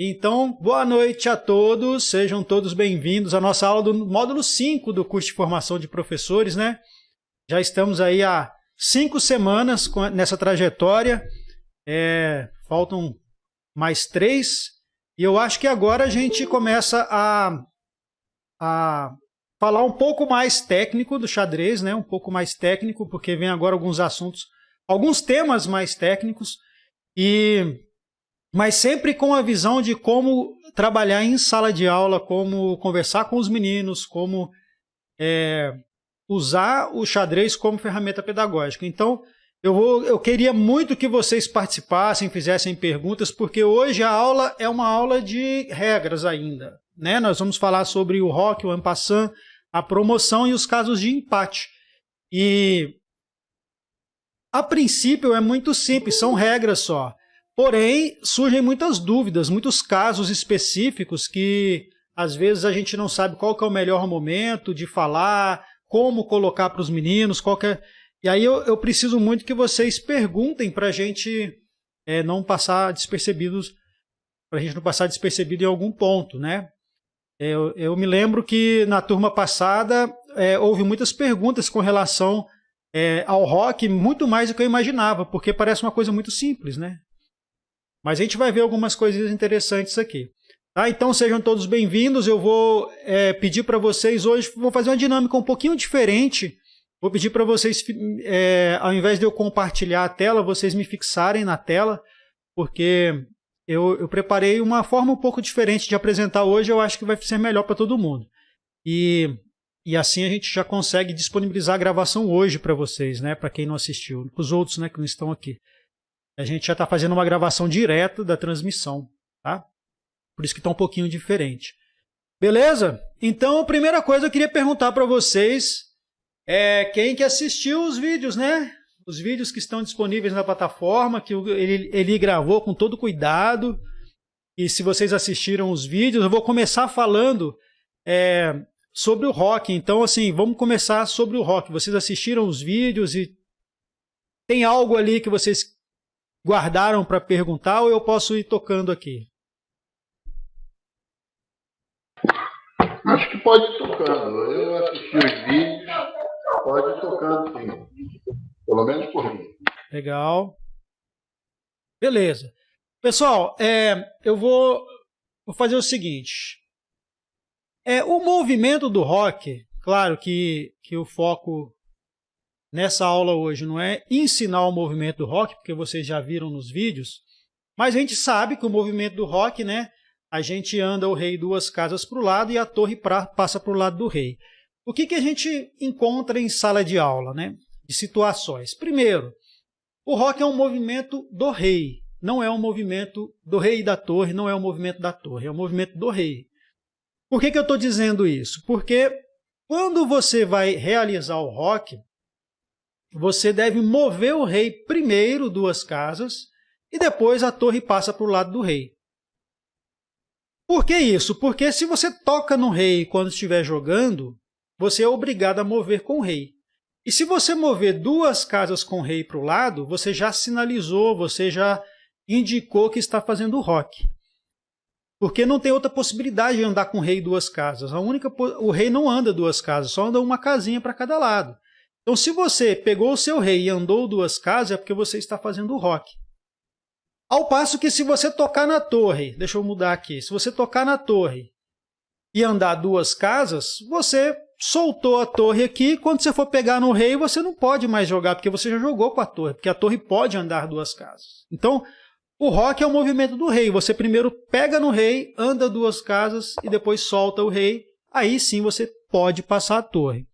Então, boa noite a todos, sejam todos bem-vindos à nossa aula do módulo 5 do curso de formação de professores, né? Já estamos aí há 5 semanas nessa trajetória, faltam mais 3, e eu acho que agora a gente começa a falar um pouco mais técnico do xadrez, né? Um pouco mais técnico, porque vem agora alguns assuntos, alguns temas mais técnicos, mas sempre com a visão de como trabalhar em sala de aula, como conversar com os meninos, como usar o xadrez como ferramenta pedagógica. Então, eu queria muito que vocês participassem, fizessem perguntas, porque hoje a aula é uma aula de regras ainda, né? Nós vamos falar sobre o roque, o en passant, a promoção e os casos de empate. E, a princípio, é muito simples, são regras só. Porém, surgem muitas dúvidas, muitos casos específicos que, às vezes, a gente não sabe qual que é o melhor momento de falar, como colocar para os meninos, E aí eu preciso muito que vocês perguntem para a gente não passar despercebidos, para a gente não passar despercebido em algum ponto, né? Eu me lembro que na turma passada houve muitas perguntas com relação ao rock, muito mais do que eu imaginava, porque parece uma coisa muito simples, né? Mas a gente vai ver algumas coisas interessantes aqui. Tá? Então sejam todos bem-vindos. Eu vou pedir para vocês hoje, vou fazer uma dinâmica um pouquinho diferente. Vou pedir para vocês, ao invés de eu compartilhar a tela, vocês me fixarem na tela, porque eu preparei uma forma um pouco diferente de apresentar hoje, eu acho que vai ser melhor para todo mundo. E assim a gente já consegue disponibilizar a gravação hoje para vocês, né? Para quem não assistiu, para os outros, né, que não estão aqui. A gente já está fazendo uma gravação direta da transmissão, tá? Por isso que está um pouquinho diferente. Beleza? Então, a primeira coisa eu queria perguntar para vocês quem que assistiu os vídeos, né? Os vídeos que estão disponíveis na plataforma, que ele gravou com todo cuidado. E se vocês assistiram os vídeos, eu vou começar falando sobre o rock. Então, assim, vamos começar sobre o rock. Vocês assistiram os vídeos e tem algo ali que vocês guardaram para perguntar, ou eu posso ir tocando aqui? Acho que pode ir tocando. Eu assisti os vídeos, pode ir tocando sim. Pelo menos por mim. Legal. Beleza. Pessoal, eu vou fazer o seguinte. O movimento do rock, claro que o foco nessa aula hoje não é ensinar o movimento do rock, porque vocês já viram nos vídeos, mas a gente sabe que o movimento do rock, né, a gente anda o rei 2 casas para o lado e a torre passa para o lado do rei. O que a gente encontra em sala de aula, né, de situações? Primeiro, o rock é um movimento do rei, não é um movimento do rei e da torre, não é um movimento da torre, é um movimento do rei. Por que eu estou dizendo isso? Porque quando você vai realizar o rock, você deve mover o rei primeiro 2 casas e depois a torre passa para o lado do rei. Por que isso? Porque se você toca no rei quando estiver jogando, você é obrigado a mover com o rei. E se você mover 2 casas com o rei para o lado, você já sinalizou, você já indicou que está fazendo o rock. Porque não tem outra possibilidade de andar com o rei 2 casas. O rei não anda 2 casas, só anda uma casinha para cada lado. Então, se você pegou o seu rei e andou 2 casas, é porque você está fazendo o rock. Ao passo que se você tocar na torre, deixa eu mudar aqui, se você tocar na torre e andar 2 casas, você soltou a torre aqui, quando você for pegar no rei, você não pode mais jogar, porque você já jogou com a torre, porque a torre pode andar 2 casas. Então, o rock é o movimento do rei, você primeiro pega no rei, anda 2 casas e depois solta o rei, aí sim você pode passar a torre.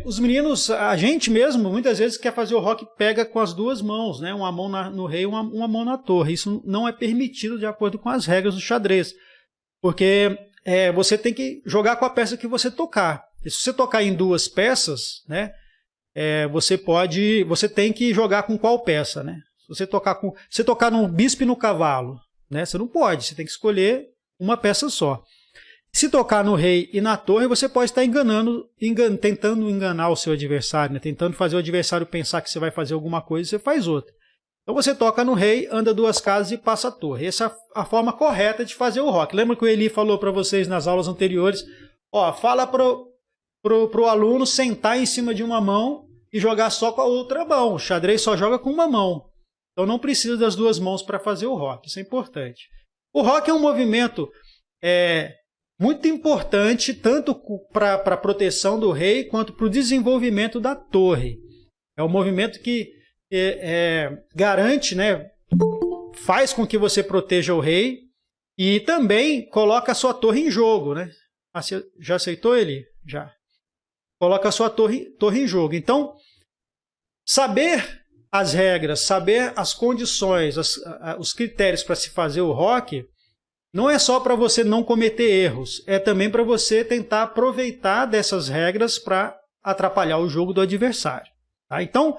Os meninos, a gente mesmo, muitas vezes quer fazer o rock pega com as 2 mãos, né? Uma mão no rei e uma mão na torre. Isso não é permitido de acordo com as regras do xadrez, porque você tem que jogar com a peça que você tocar. E se você tocar em 2 peças, né? Você tem que jogar com qual peça, né? Se você tocar no bispo e no cavalo, né? Você não pode, você tem que escolher uma peça só. Se tocar no rei e na torre, você pode estar tentando enganar o seu adversário, né? Tentando fazer o adversário pensar que você vai fazer alguma coisa e você faz outra. Então você toca no rei, anda 2 casas e passa a torre. Essa é a forma correta de fazer o roque. Lembra que o Eli falou para vocês nas aulas anteriores? Ó, fala pro aluno sentar em cima de uma mão e jogar só com a outra mão. O xadrez só joga com uma mão. Então não precisa das 2 mãos para fazer o roque. Isso é importante. O roque é um movimento muito importante, tanto para a proteção do rei, quanto para o desenvolvimento da torre. É um movimento que garante, né, faz com que você proteja o rei e também coloca a sua torre em jogo. Né? Já aceitou ele? Já. Coloca a sua torre em jogo. Então, saber as regras, saber as condições, os critérios para se fazer o roque, não é só para você não cometer erros, é também para você tentar aproveitar dessas regras para atrapalhar o jogo do adversário. Tá? Então,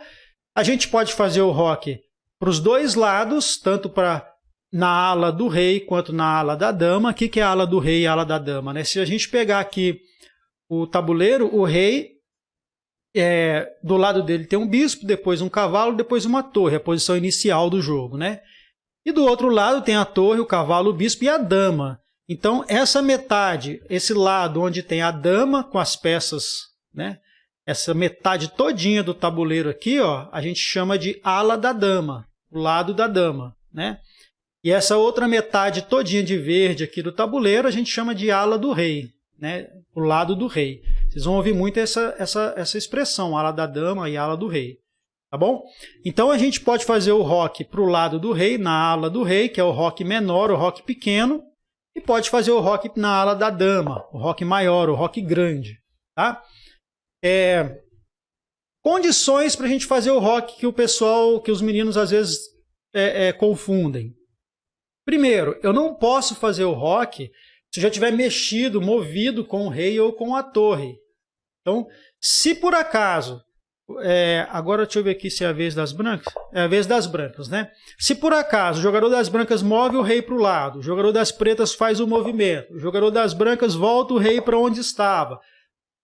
a gente pode fazer o roque para os 2 lados, tanto na ala do rei quanto na ala da dama. O que é a ala do rei e a ala da dama? Né? Se a gente pegar aqui o tabuleiro, o rei, do lado dele tem um bispo, depois um cavalo, depois uma torre, a posição inicial do jogo. Né? E do outro lado tem a torre, o cavalo, o bispo e a dama. Então, essa metade, esse lado onde tem a dama com as peças, né? Essa metade todinha do tabuleiro aqui, ó, a gente chama de ala da dama, o lado da dama. Né? E essa outra metade todinha de verde aqui do tabuleiro a gente chama de ala do rei, né? O lado do rei. Vocês vão ouvir muito essa expressão, ala da dama e ala do rei. Tá bom? Então a gente pode fazer o roque para o lado do rei, na ala do rei, que é o roque menor, o roque pequeno, e pode fazer o roque na ala da dama, o roque maior, o roque grande. Tá? Condições para a gente fazer o roque que os meninos às vezes confundem. Primeiro, eu não posso fazer o roque se eu já tiver mexido, movido com o rei ou com a torre. Então, se por acaso... agora deixa eu ver aqui se é a vez das brancas. É a vez das brancas, né? Se por acaso o jogador das brancas move o rei para o lado, o jogador das pretas faz o movimento, o jogador das brancas volta o rei para onde estava,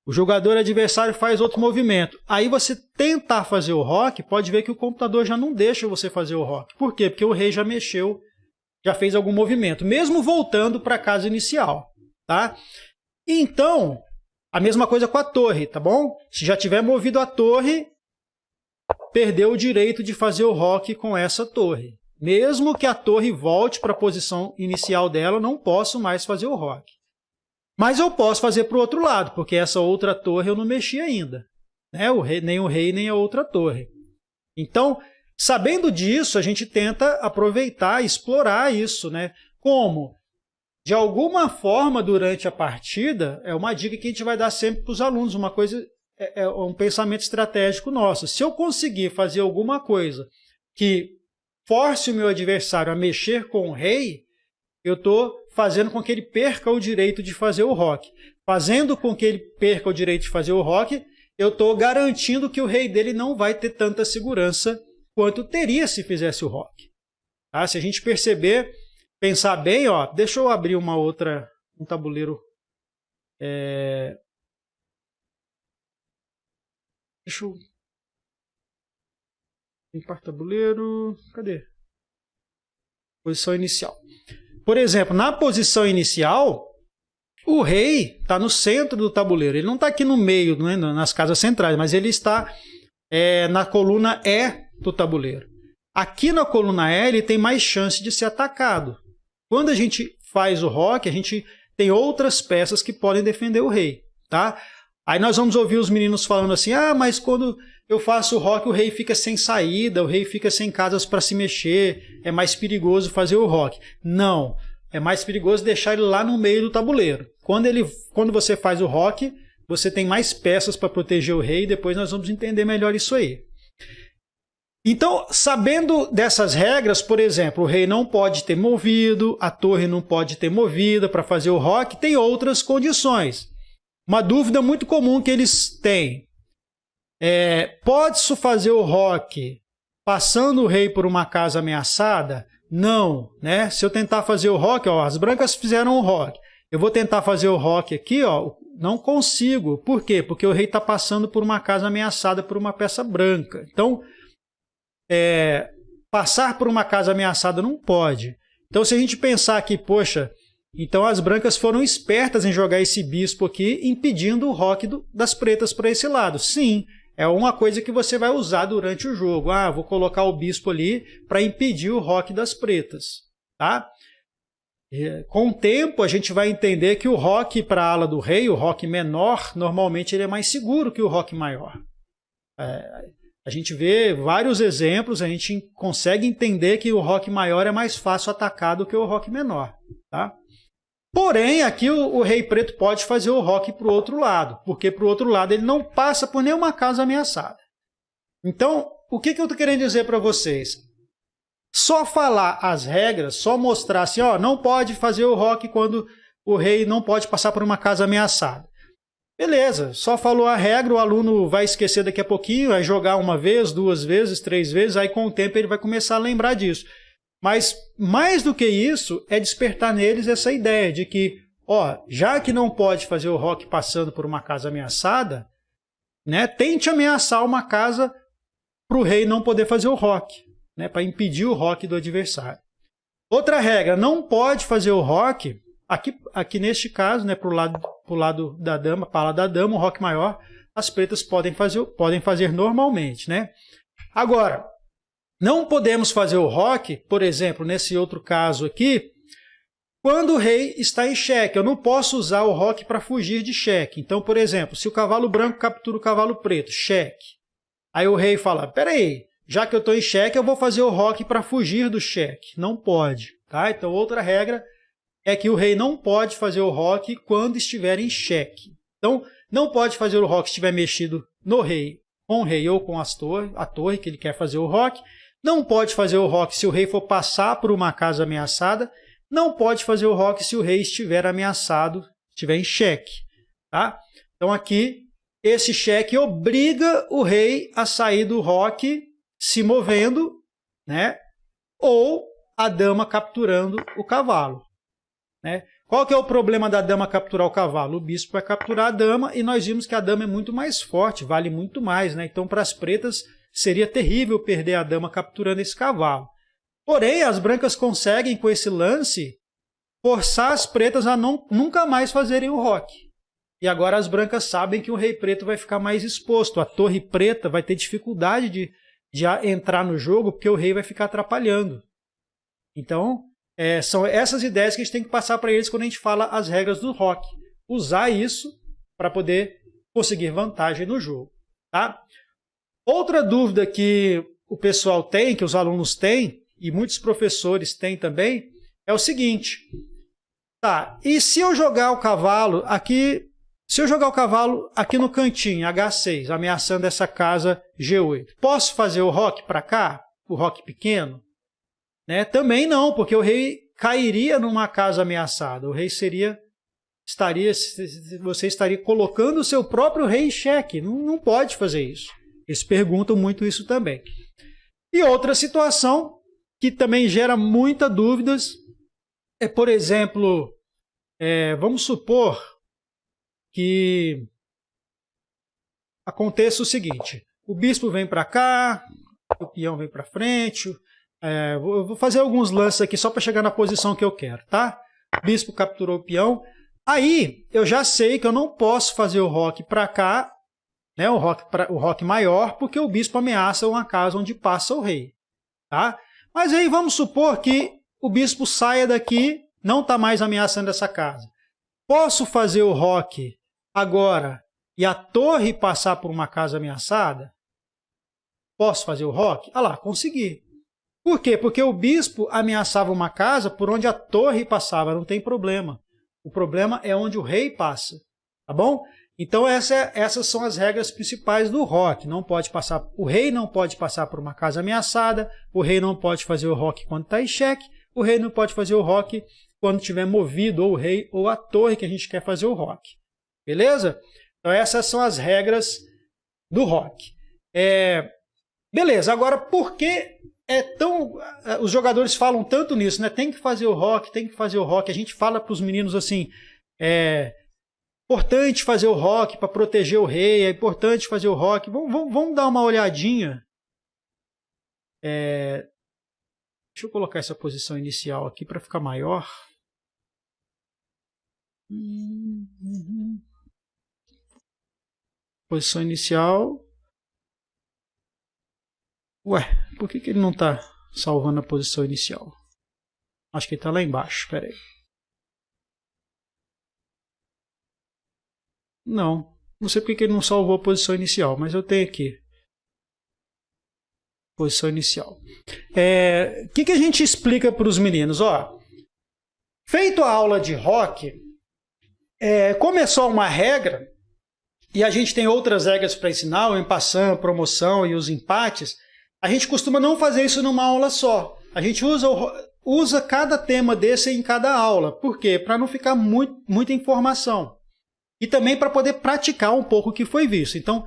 o jogador adversário faz outro movimento. Aí você tentar fazer o roque, pode ver que o computador já não deixa você fazer o roque. Por quê? Porque o rei já mexeu, já fez algum movimento, mesmo voltando para a casa inicial. Tá? Então... a mesma coisa com a torre, tá bom? Se já tiver movido a torre, perdeu o direito de fazer o roque com essa torre. Mesmo que a torre volte para a posição inicial dela, eu não posso mais fazer o roque. Mas eu posso fazer para o outro lado, porque essa outra torre eu não mexi ainda. Né? Nem o rei, nem a outra torre. Então, sabendo disso, a gente tenta aproveitar, explorar isso. Né? Como? De alguma forma, durante a partida, é uma dica que a gente vai dar sempre para os alunos, uma coisa, um pensamento estratégico nosso. Se eu conseguir fazer alguma coisa que force o meu adversário a mexer com o rei, eu estou fazendo com que ele perca o direito de fazer o roque. Fazendo com que ele perca o direito de fazer o roque, eu estou garantindo que o rei dele não vai ter tanta segurança quanto teria se fizesse o roque. Tá? Se a gente perceber... pensar bem, ó, deixa eu abrir um tabuleiro. Deixa eu limpar tabuleiro. Cadê? Posição inicial. Por exemplo, na posição inicial, o rei está no centro do tabuleiro. Ele não está aqui no meio, né, nas casas centrais, mas ele está na coluna E do tabuleiro. Aqui na coluna E ele tem mais chance de ser atacado. Quando a gente faz o roque, a gente tem outras peças que podem defender o rei. Tá? Aí nós vamos ouvir os meninos falando assim, mas quando eu faço o roque o rei fica sem saída, o rei fica sem casas para se mexer, é mais perigoso fazer o roque. Não, é mais perigoso deixar ele lá no meio do tabuleiro. Quando você faz o roque, você tem mais peças para proteger o rei, e depois nós vamos entender melhor isso aí. Então, sabendo dessas regras, por exemplo, o rei não pode ter movido, a torre não pode ter movida para fazer o roque, tem outras condições. Uma dúvida muito comum que eles têm. Pode-se fazer o roque passando o rei por uma casa ameaçada? Não. Né? Se eu tentar fazer o roque, as brancas fizeram o roque. Eu vou tentar fazer o roque aqui, não consigo. Por quê? Porque o rei está passando por uma casa ameaçada por uma peça branca. Então, passar por uma casa ameaçada não pode. Então, se a gente pensar que, poxa, então as brancas foram espertas em jogar esse bispo aqui, impedindo o roque das pretas para esse lado. Sim, é uma coisa que você vai usar durante o jogo. Ah, vou colocar o bispo ali para impedir o roque das pretas. Tá? Com o tempo, a gente vai entender que o roque para a ala do rei, o roque menor, normalmente ele é mais seguro que o roque maior. A gente vê vários exemplos, a gente consegue entender que o roque maior é mais fácil atacar do que o roque menor. Tá? Porém, aqui o rei preto pode fazer o roque para o outro lado, porque para o outro lado ele não passa por nenhuma casa ameaçada. Então, o que eu estou querendo dizer para vocês? Só falar as regras, só mostrar assim, ó, não pode fazer o roque quando o rei não pode passar por uma casa ameaçada. Beleza, só falou a regra, o aluno vai esquecer daqui a pouquinho, vai jogar uma vez, 2 vezes, 3 vezes, aí com o tempo ele vai começar a lembrar disso. Mas mais do que isso, é despertar neles essa ideia de que, ó, já que não pode fazer o roque passando por uma casa ameaçada, né, tente ameaçar uma casa para o rei não poder fazer o roque, né, para impedir o roque do adversário. Outra regra, não pode fazer o roque, aqui neste caso, né, para o lado da dama, para a ala da dama, o roque maior, as pretas podem fazer normalmente. Né? Agora, não podemos fazer o roque, por exemplo, nesse outro caso aqui, quando o rei está em xeque. Eu não posso usar o roque para fugir de xeque. Então, por exemplo, se o cavalo branco captura o cavalo preto, xeque. Aí o rei fala, peraí, já que eu estou em xeque, eu vou fazer o roque para fugir do xeque. Não pode. Tá? Então, outra regra é que o rei não pode fazer o roque quando estiver em xeque. Então, não pode fazer o roque se estiver mexido no rei, com o rei ou com a torre que ele quer fazer o roque. Não pode fazer o roque se o rei for passar por uma casa ameaçada. Não pode fazer o roque se o rei estiver ameaçado, estiver em xeque. Tá? Então aqui, esse xeque obriga o rei a sair do roque se movendo, né? Ou a dama capturando o cavalo. Né? Qual que é o problema da dama capturar o cavalo? O bispo vai capturar a dama e nós vimos que a dama é muito mais forte, vale muito mais. Né? Então, para as pretas, seria terrível perder a dama capturando esse cavalo. Porém, as brancas conseguem, com esse lance, forçar as pretas a nunca mais fazerem o roque. E agora as brancas sabem que o rei preto vai ficar mais exposto. A torre preta vai ter dificuldade de entrar no jogo, porque o rei vai ficar atrapalhando. Então, são essas ideias que a gente tem que passar para eles quando a gente fala as regras do roque. Usar isso para poder conseguir vantagem no jogo. Tá? Outra dúvida que o pessoal tem, que os alunos têm, e muitos professores têm também, é o seguinte. Tá, e se eu jogar o cavalo aqui, no cantinho, H6, ameaçando essa casa G8, posso fazer o roque para cá? O roque pequeno? Né? Também não, porque o rei cairia numa casa ameaçada. O rei você estaria colocando o seu próprio rei em xeque. Não pode fazer isso. Eles perguntam muito isso também. E outra situação que também gera muitas dúvidas é, por exemplo, vamos supor que aconteça o seguinte, o bispo vem para cá, o peão vem para frente, eu vou fazer alguns lances aqui só para chegar na posição que eu quero, tá? O bispo capturou o peão, aí eu já sei que eu não posso fazer o roque para cá, né, o roque maior, porque o bispo ameaça uma casa onde passa o rei. Tá? Mas aí vamos supor que o bispo saia daqui, não está mais ameaçando essa casa. Posso fazer o roque agora e a torre passar por uma casa ameaçada? Posso fazer o roque? Ah lá, consegui. Por quê? Porque o bispo ameaçava uma casa por onde a torre passava, não tem problema. O problema é onde o rei passa. Tá bom? Então essas são as regras principais do roque. O rei não pode passar por uma casa ameaçada, o rei não pode fazer o roque quando está em xeque, o rei não pode fazer o roque quando tiver movido ou o rei ou a torre que a gente quer fazer o roque. Beleza? Então essas são as regras do roque. Beleza, agora por que os jogadores falam tanto nisso, né? Tem que fazer o roque, tem que fazer o roque. A gente fala para os meninos assim, importante fazer o roque para proteger o rei, é importante fazer o roque. Vamos dar uma olhadinha Deixa eu colocar essa posição inicial aqui para ficar maior. Posição inicial. Ué, por que ele não está salvando a posição inicial? Acho que ele está lá embaixo, espera aí. Não sei por que ele não salvou a posição inicial, mas eu tenho aqui. Posição inicial. O que a gente explica para os meninos? Ó, feito a aula de rock, começou uma regra, e a gente tem outras regras para ensinar, o empassão, a promoção e os empates. A gente costuma não fazer isso numa aula só. A gente usa cada tema desse em cada aula. Por quê? Para não ficar muita informação. E também para poder praticar um pouco o que foi visto. Então,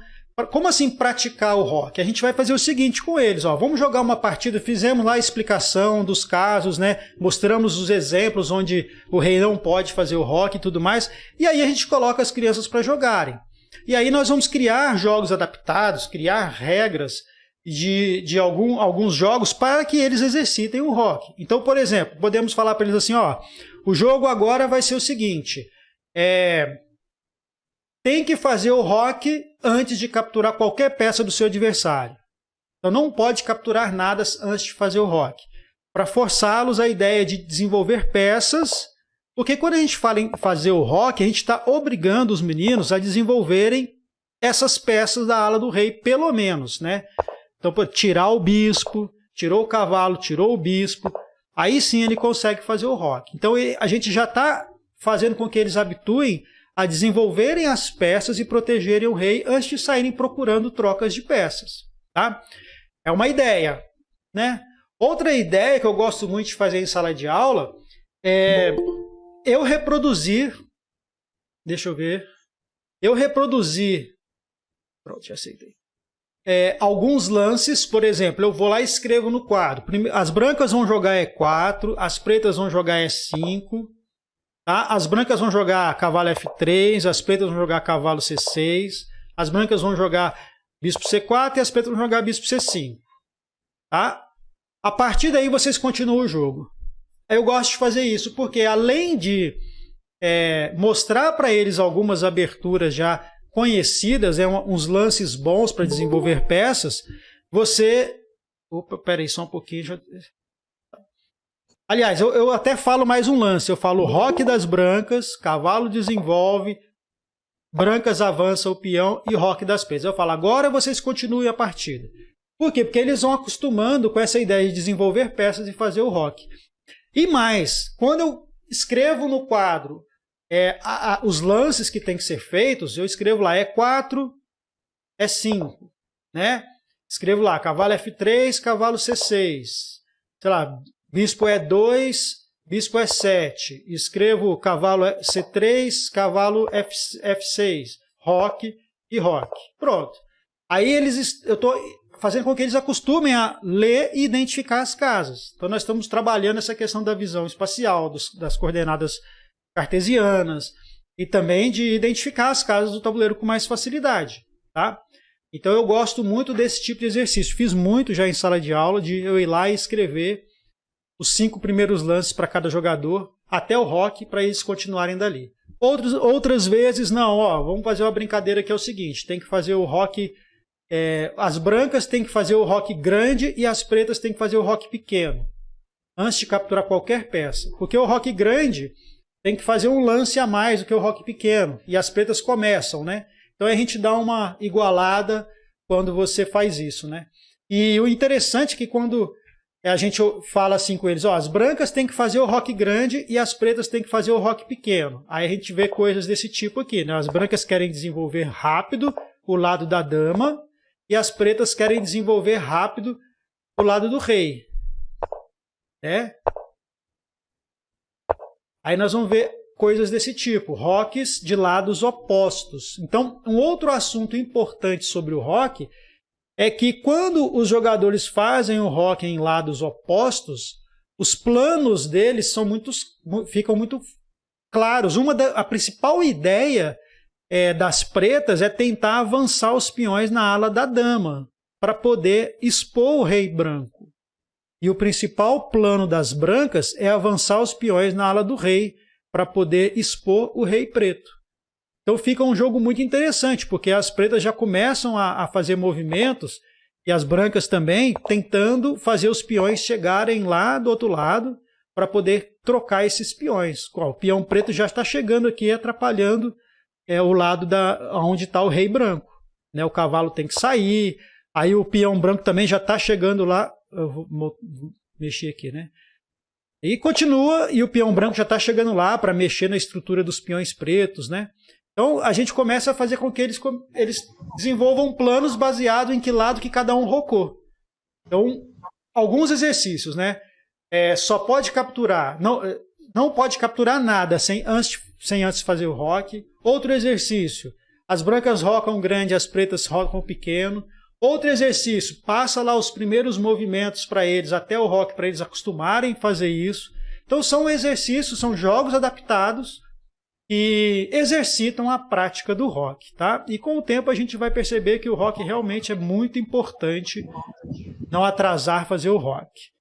como assim praticar o rock? A gente vai fazer o seguinte com eles. Ó, vamos jogar uma partida, fizemos lá a explicação dos casos, né? Mostramos os exemplos onde o rei não pode fazer o rock e tudo mais. E aí a gente coloca as crianças para jogarem. E aí nós vamos criar jogos adaptados, criar regras de alguns jogos para que eles exercitem o rock. Então, por exemplo, podemos falar para eles assim, ó, o jogo agora vai ser o seguinte, tem que fazer o rock antes de capturar qualquer peça do seu adversário. Então não pode capturar nada antes de fazer o rock. Para forçá-los a ideia de desenvolver peças, porque quando a gente fala em fazer o rock, a gente está obrigando os meninos a desenvolverem essas peças da ala do rei, pelo menos, né? Então, tirar o bispo, tirou o cavalo, tirou o bispo, aí sim ele consegue fazer o rock. Então a gente já está fazendo com que eles habituem a desenvolverem as peças e protegerem o rei antes de saírem procurando trocas de peças. Tá? É uma ideia. Né? Outra ideia que eu gosto muito de fazer em sala de aula é eu reproduzir. Deixa eu ver. Eu reproduzir. Pronto, já aceitei. Alguns lances, por exemplo, eu vou lá e escrevo no quadro. As brancas vão jogar E4, as pretas vão jogar E5. Tá? As brancas vão jogar cavalo F3, as pretas vão jogar cavalo C6, as brancas vão jogar bispo C4 e as pretas vão jogar bispo C5. Tá? A partir daí vocês continuam o jogo. Eu gosto de fazer isso porque além de mostrar para eles algumas aberturas já conhecidas, uns lances bons para desenvolver peças, você... Opa, peraí só um pouquinho... Aliás, eu até falo mais um lance. Eu falo roque das brancas, cavalo desenvolve, brancas avança o peão e roque das pretas. Eu falo, agora vocês continuem a partida. Por quê? Porque eles vão acostumando com essa ideia de desenvolver peças e fazer o roque. E mais, quando eu escrevo no quadro os lances que tem que ser feitos, eu escrevo lá E4, E5. Né? Escrevo lá cavalo F3, cavalo C6. Sei lá... Bispo E2, bispo E7. Escrevo cavalo C3, cavalo F6. Roque e roque. Pronto. Aí eu estou fazendo com que eles acostumem a ler e identificar as casas. Então nós estamos trabalhando essa questão da visão espacial, das coordenadas cartesianas e também de identificar as casas do tabuleiro com mais facilidade. Tá? Então eu gosto muito desse tipo de exercício. Fiz muito já em sala de aula de eu ir lá e escrever os 5 primeiros lances para cada jogador, até o roque, para eles continuarem dali. Outras vezes, não, vamos fazer uma brincadeira que é o seguinte, tem que fazer o roque, as brancas têm que fazer o roque grande e as pretas têm que fazer o roque pequeno, antes de capturar qualquer peça. Porque o roque grande tem que fazer um lance a mais do que o roque pequeno, e as pretas começam, né? Então a gente dá uma igualada quando você faz isso, né? E o interessante é que quando... a gente fala assim com eles, as brancas têm que fazer o roque grande e as pretas têm que fazer o roque pequeno. Aí a gente vê coisas desse tipo aqui, né? As brancas querem desenvolver rápido o lado da dama e as pretas querem desenvolver rápido o lado do rei. Né? Aí nós vamos ver coisas desse tipo, roques de lados opostos. Então, um outro assunto importante sobre o roque é que quando os jogadores fazem o roque em lados opostos, os planos deles ficam muito claros. A principal ideia das pretas é tentar avançar os peões na ala da dama, para poder expor o rei branco. E o principal plano das brancas é avançar os peões na ala do rei para poder expor o rei preto. Então fica um jogo muito interessante, porque as pretas já começam a fazer movimentos e as brancas também, tentando fazer os peões chegarem lá do outro lado para poder trocar esses peões. O peão preto já está chegando aqui, atrapalhando o lado onde está o rei branco. Né? O cavalo tem que sair, aí o peão branco também já está chegando lá. Eu vou mexer aqui, né? E continua, e o peão branco já está chegando lá para mexer na estrutura dos peões pretos, né? Então a gente começa a fazer com que eles desenvolvam planos baseados em que lado que cada um rocou. Então, alguns exercícios, né? Só pode capturar, não pode capturar nada sem antes fazer o roque. Outro exercício, as brancas rocam grande, as pretas rocam pequeno. Outro exercício, passa lá os primeiros movimentos para eles, até o roque, para eles acostumarem a fazer isso. Então são exercícios, são jogos adaptados que exercitam a prática do roque, tá? E com o tempo a gente vai perceber que o roque realmente é muito importante não atrasar fazer o roque.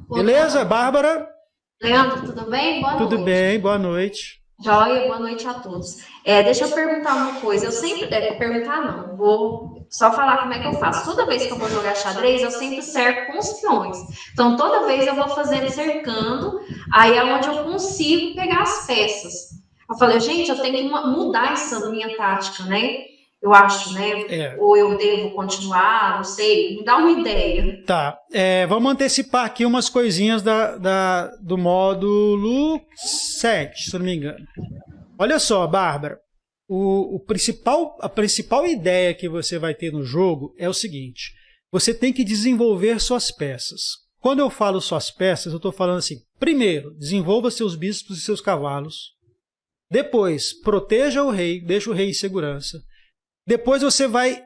Beleza, Bárbara? Leandro, tudo bem? Boa noite. Tudo bem, boa noite. Joia, boa noite a todos. Deixa eu perguntar uma coisa. Eu sempre... perguntar não, vou só falar como é que eu faço. Toda vez que eu vou jogar xadrez, eu sempre cerco com os peões. Então, toda vez eu vou fazendo cercando, aí é onde eu consigo pegar as peças. Eu falei, gente, eu tenho que mudar essa minha tática, né? Eu acho, né? Ou eu devo continuar, não sei, me dá uma ideia. Tá, vamos antecipar aqui umas coisinhas do módulo 7, se não me engano. Olha só, Bárbara, a principal ideia que você vai ter no jogo é o seguinte, você tem que desenvolver suas peças. Quando eu falo suas peças, eu estou falando assim, primeiro, desenvolva seus bispos e seus cavalos. Depois, proteja o rei, deixa o rei em segurança. Depois você vai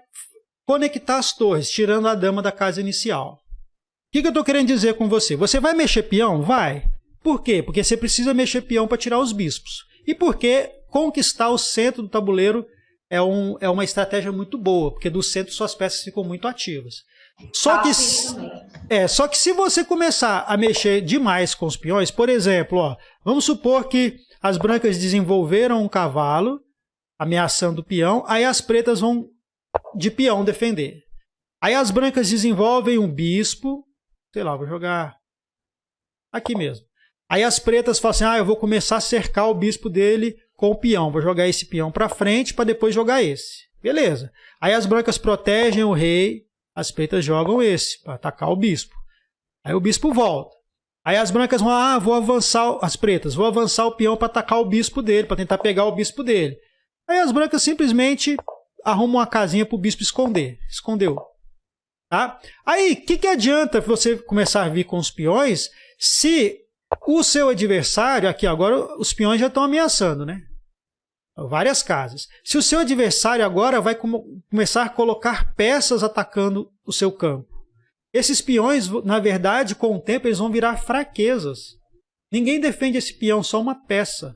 conectar as torres, tirando a dama da casa inicial. O que eu estou querendo dizer com você? Você vai mexer peão? Vai. Por quê? Porque você precisa mexer peão para tirar os bispos. E porque conquistar o centro do tabuleiro é uma estratégia muito boa, porque do centro suas peças ficam muito ativas. Só que se você começar a mexer demais com os peões, por exemplo, vamos supor que as brancas desenvolveram um cavalo, ameaçando o peão, aí as pretas vão de peão defender. Aí as brancas desenvolvem um bispo, sei lá, vou jogar aqui mesmo. Aí as pretas falam assim, eu vou começar a cercar o bispo dele com o peão, vou jogar esse peão para frente para depois jogar esse. Beleza. Aí as brancas protegem o rei, as pretas jogam esse para atacar o bispo. Aí o bispo volta. Aí as brancas vão, vou avançar, as pretas, vou avançar o peão para atacar o bispo dele, para tentar pegar o bispo dele. Aí as brancas simplesmente arrumam uma casinha para o bispo esconder. Escondeu. Tá? Aí, o que adianta você começar a vir com os peões se o seu adversário, aqui agora os peões já estão ameaçando, né? Várias casas. Se o seu adversário agora vai começar a colocar peças atacando o seu campo. Esses peões, na verdade, com o tempo, eles vão virar fraquezas. Ninguém defende esse peão, só uma peça.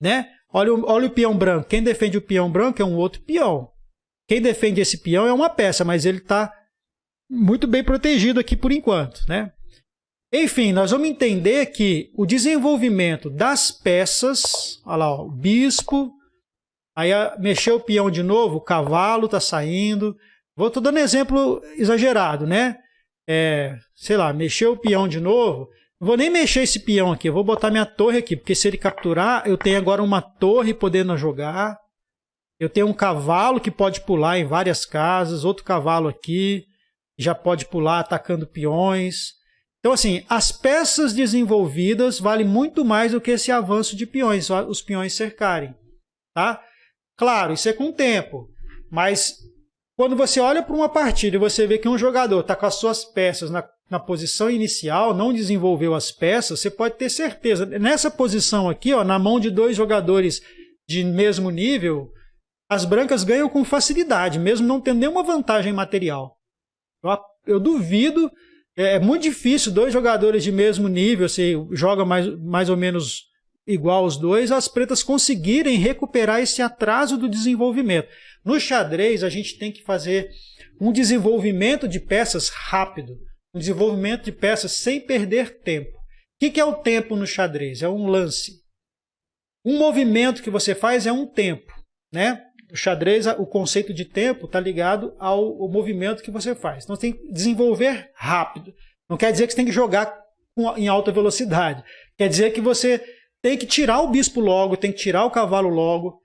Né? Olha o peão branco. Quem defende o peão branco é um outro peão. Quem defende esse peão é uma peça, mas ele está muito bem protegido aqui por enquanto. Né? Enfim, nós vamos entender que o desenvolvimento das peças, olha lá, o bispo, aí mexeu o peão de novo, o cavalo está saindo. Estou dando exemplo exagerado, né? Sei lá, mexeu o peão de novo. Não vou nem mexer esse peão aqui, eu vou botar minha torre aqui, porque se ele capturar, eu tenho agora uma torre podendo jogar. Eu tenho um cavalo que pode pular em várias casas, outro cavalo aqui, já pode pular atacando peões. Então, assim, as peças desenvolvidas valem muito mais do que esse avanço de peões, os peões cercarem. Tá? Claro, isso é com o tempo, mas quando você olha para uma partida e você vê que um jogador está com as suas peças na posição inicial, não desenvolveu as peças, você pode ter certeza. Nessa posição aqui, na mão de dois jogadores de mesmo nível, as brancas ganham com facilidade, mesmo não tendo nenhuma vantagem material. Eu duvido, é muito difícil dois jogadores de mesmo nível, você joga mais ou menos igual os dois, as pretas conseguirem recuperar esse atraso do desenvolvimento. No xadrez, a gente tem que fazer um desenvolvimento de peças rápido. um desenvolvimento de peças sem perder tempo. O que é o tempo no xadrez? É um lance. Um movimento que você faz é um tempo, né? O xadrez, o conceito de tempo está ligado ao movimento que você faz. Então, você tem que desenvolver rápido. Não quer dizer que você tem que jogar em alta velocidade. Quer dizer que você tem que tirar o bispo logo, tem que tirar o cavalo logo,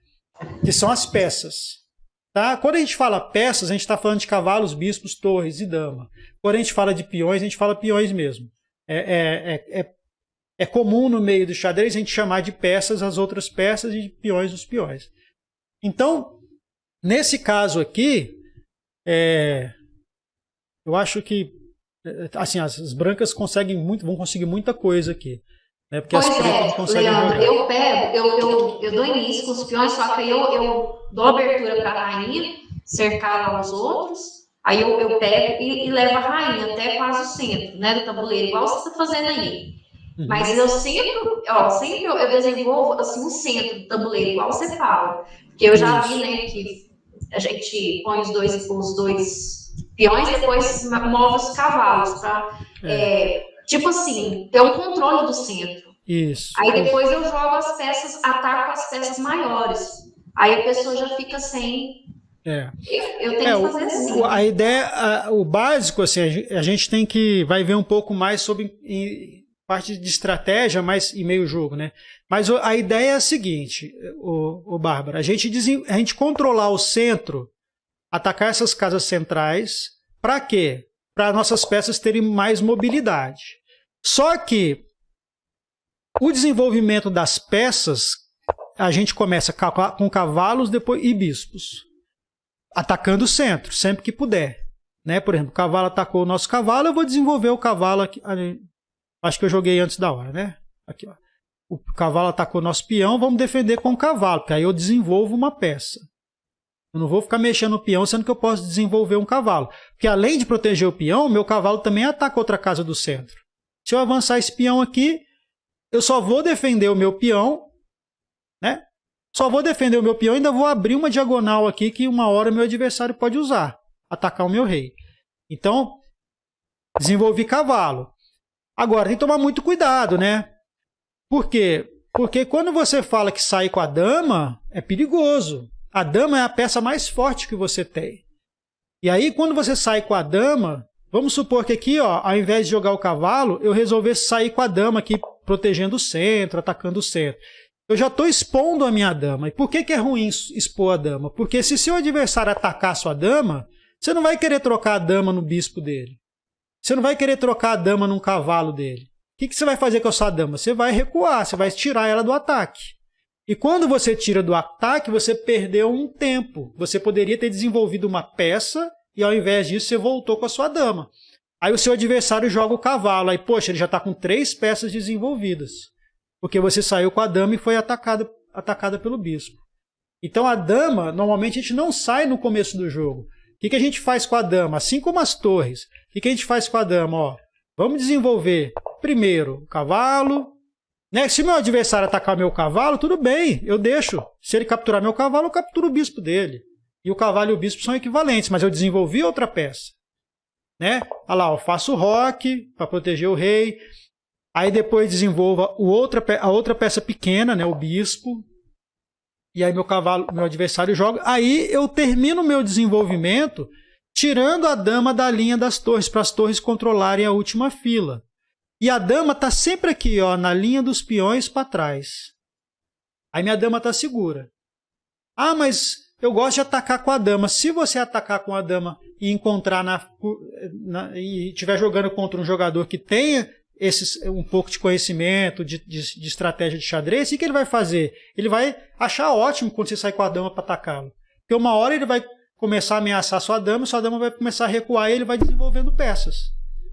que são as peças. Tá? Quando a gente fala peças, a gente está falando de cavalos, bispos, torres e dama. Quando a gente fala de peões, a gente fala peões mesmo. É comum no meio do xadrez a gente chamar de peças as outras peças e de peões os peões. Então, nesse caso aqui, eu acho que assim, as brancas vão conseguir muita coisa aqui. Né? Porque pois as pretas não conseguem Leandro, jogar. eu pego, eu dou início com os peões, só que aí eu dou abertura para a rainha, cercar lá os outros, aí eu pego e levo a rainha até quase o centro, né, do tabuleiro, igual você está fazendo aí. Mas eu sempre eu desenvolvo assim, o centro do tabuleiro, igual você fala. Porque eu já vi, né, que a gente põe os dois peões, depois move os cavalos para, tipo assim, ter um controle do centro. Isso. Aí depois eu jogo as peças, ataco as peças maiores. Aí a pessoa já fica sem. Eu tenho que fazer assim. A ideia, o básico, assim, a gente tem que vai ver um pouco mais sobre parte de estratégia, mais e meio jogo, né? Mas a ideia é a seguinte, Bárbara, a gente controlar o centro, atacar essas casas centrais, para quê? Para nossas peças terem mais mobilidade. Só que o desenvolvimento das peças, a gente começa com cavalos e bispos, atacando o centro, sempre que puder. Né? Por exemplo, o cavalo atacou o nosso cavalo, eu vou desenvolver o cavalo aqui. Acho que eu joguei antes da hora, né? Aqui, ó. O cavalo atacou o nosso peão, vamos defender com o cavalo, porque aí eu desenvolvo uma peça. Eu não vou ficar mexendo no peão, sendo que eu posso desenvolver um cavalo. Porque além de proteger o peão, meu cavalo também ataca outra casa do centro. Se eu avançar esse peão aqui, eu só vou defender o meu peão, né? Só vou defender o meu peão e ainda vou abrir uma diagonal aqui que uma hora meu adversário pode usar, atacar o meu rei. Então, desenvolvi cavalo. Agora, tem que tomar muito cuidado, né? Por quê? Porque quando você fala que sai com a dama, é perigoso. A dama é a peça mais forte que você tem. E aí, quando você sai com a dama, vamos supor que aqui, ó, ao invés de jogar o cavalo, eu resolvesse sair com a dama aqui, protegendo o centro, atacando o centro. Eu já estou expondo a minha dama. E por que é ruim expor a dama? Porque se seu adversário atacar a sua dama, você não vai querer trocar a dama no bispo dele. Você não vai querer trocar a dama num cavalo dele. O que você vai fazer com a sua dama? Você vai recuar, você vai tirar ela do ataque. E quando você tira do ataque, você perdeu um tempo. Você poderia ter desenvolvido uma peça e ao invés disso você voltou com a sua dama. Aí o seu adversário joga o cavalo. Aí, poxa, ele já está com 3 peças desenvolvidas. Porque você saiu com a dama e foi atacada pelo bispo. Então a dama, normalmente a gente não sai no começo do jogo. O que a gente faz com a dama? Assim como as torres. O que a gente faz com a dama? Ó, vamos desenvolver primeiro o cavalo. Né? Se meu adversário atacar meu cavalo, tudo bem, eu deixo. Se ele capturar meu cavalo, eu capturo o bispo dele. E o cavalo e o bispo são equivalentes, mas eu desenvolvi outra peça. Né? Olha lá, eu faço o roque para proteger o rei. Aí depois desenvolva a outra peça pequena, né, o bispo. E aí meu adversário joga. Aí eu termino o meu desenvolvimento tirando a dama da linha das torres, para as torres controlarem a última fila. E a dama está sempre aqui, ó, na linha dos peões para trás. Aí minha dama está segura. Ah, mas eu gosto de atacar com a dama. Se você atacar com a dama e encontrar e estiver jogando contra um jogador que tenha um pouco de conhecimento, de estratégia de xadrez, o que ele vai fazer? Ele vai achar ótimo quando você sai com a dama para atacá-lo. Porque uma hora ele vai começar a ameaçar sua dama vai começar a recuar e ele vai desenvolvendo peças.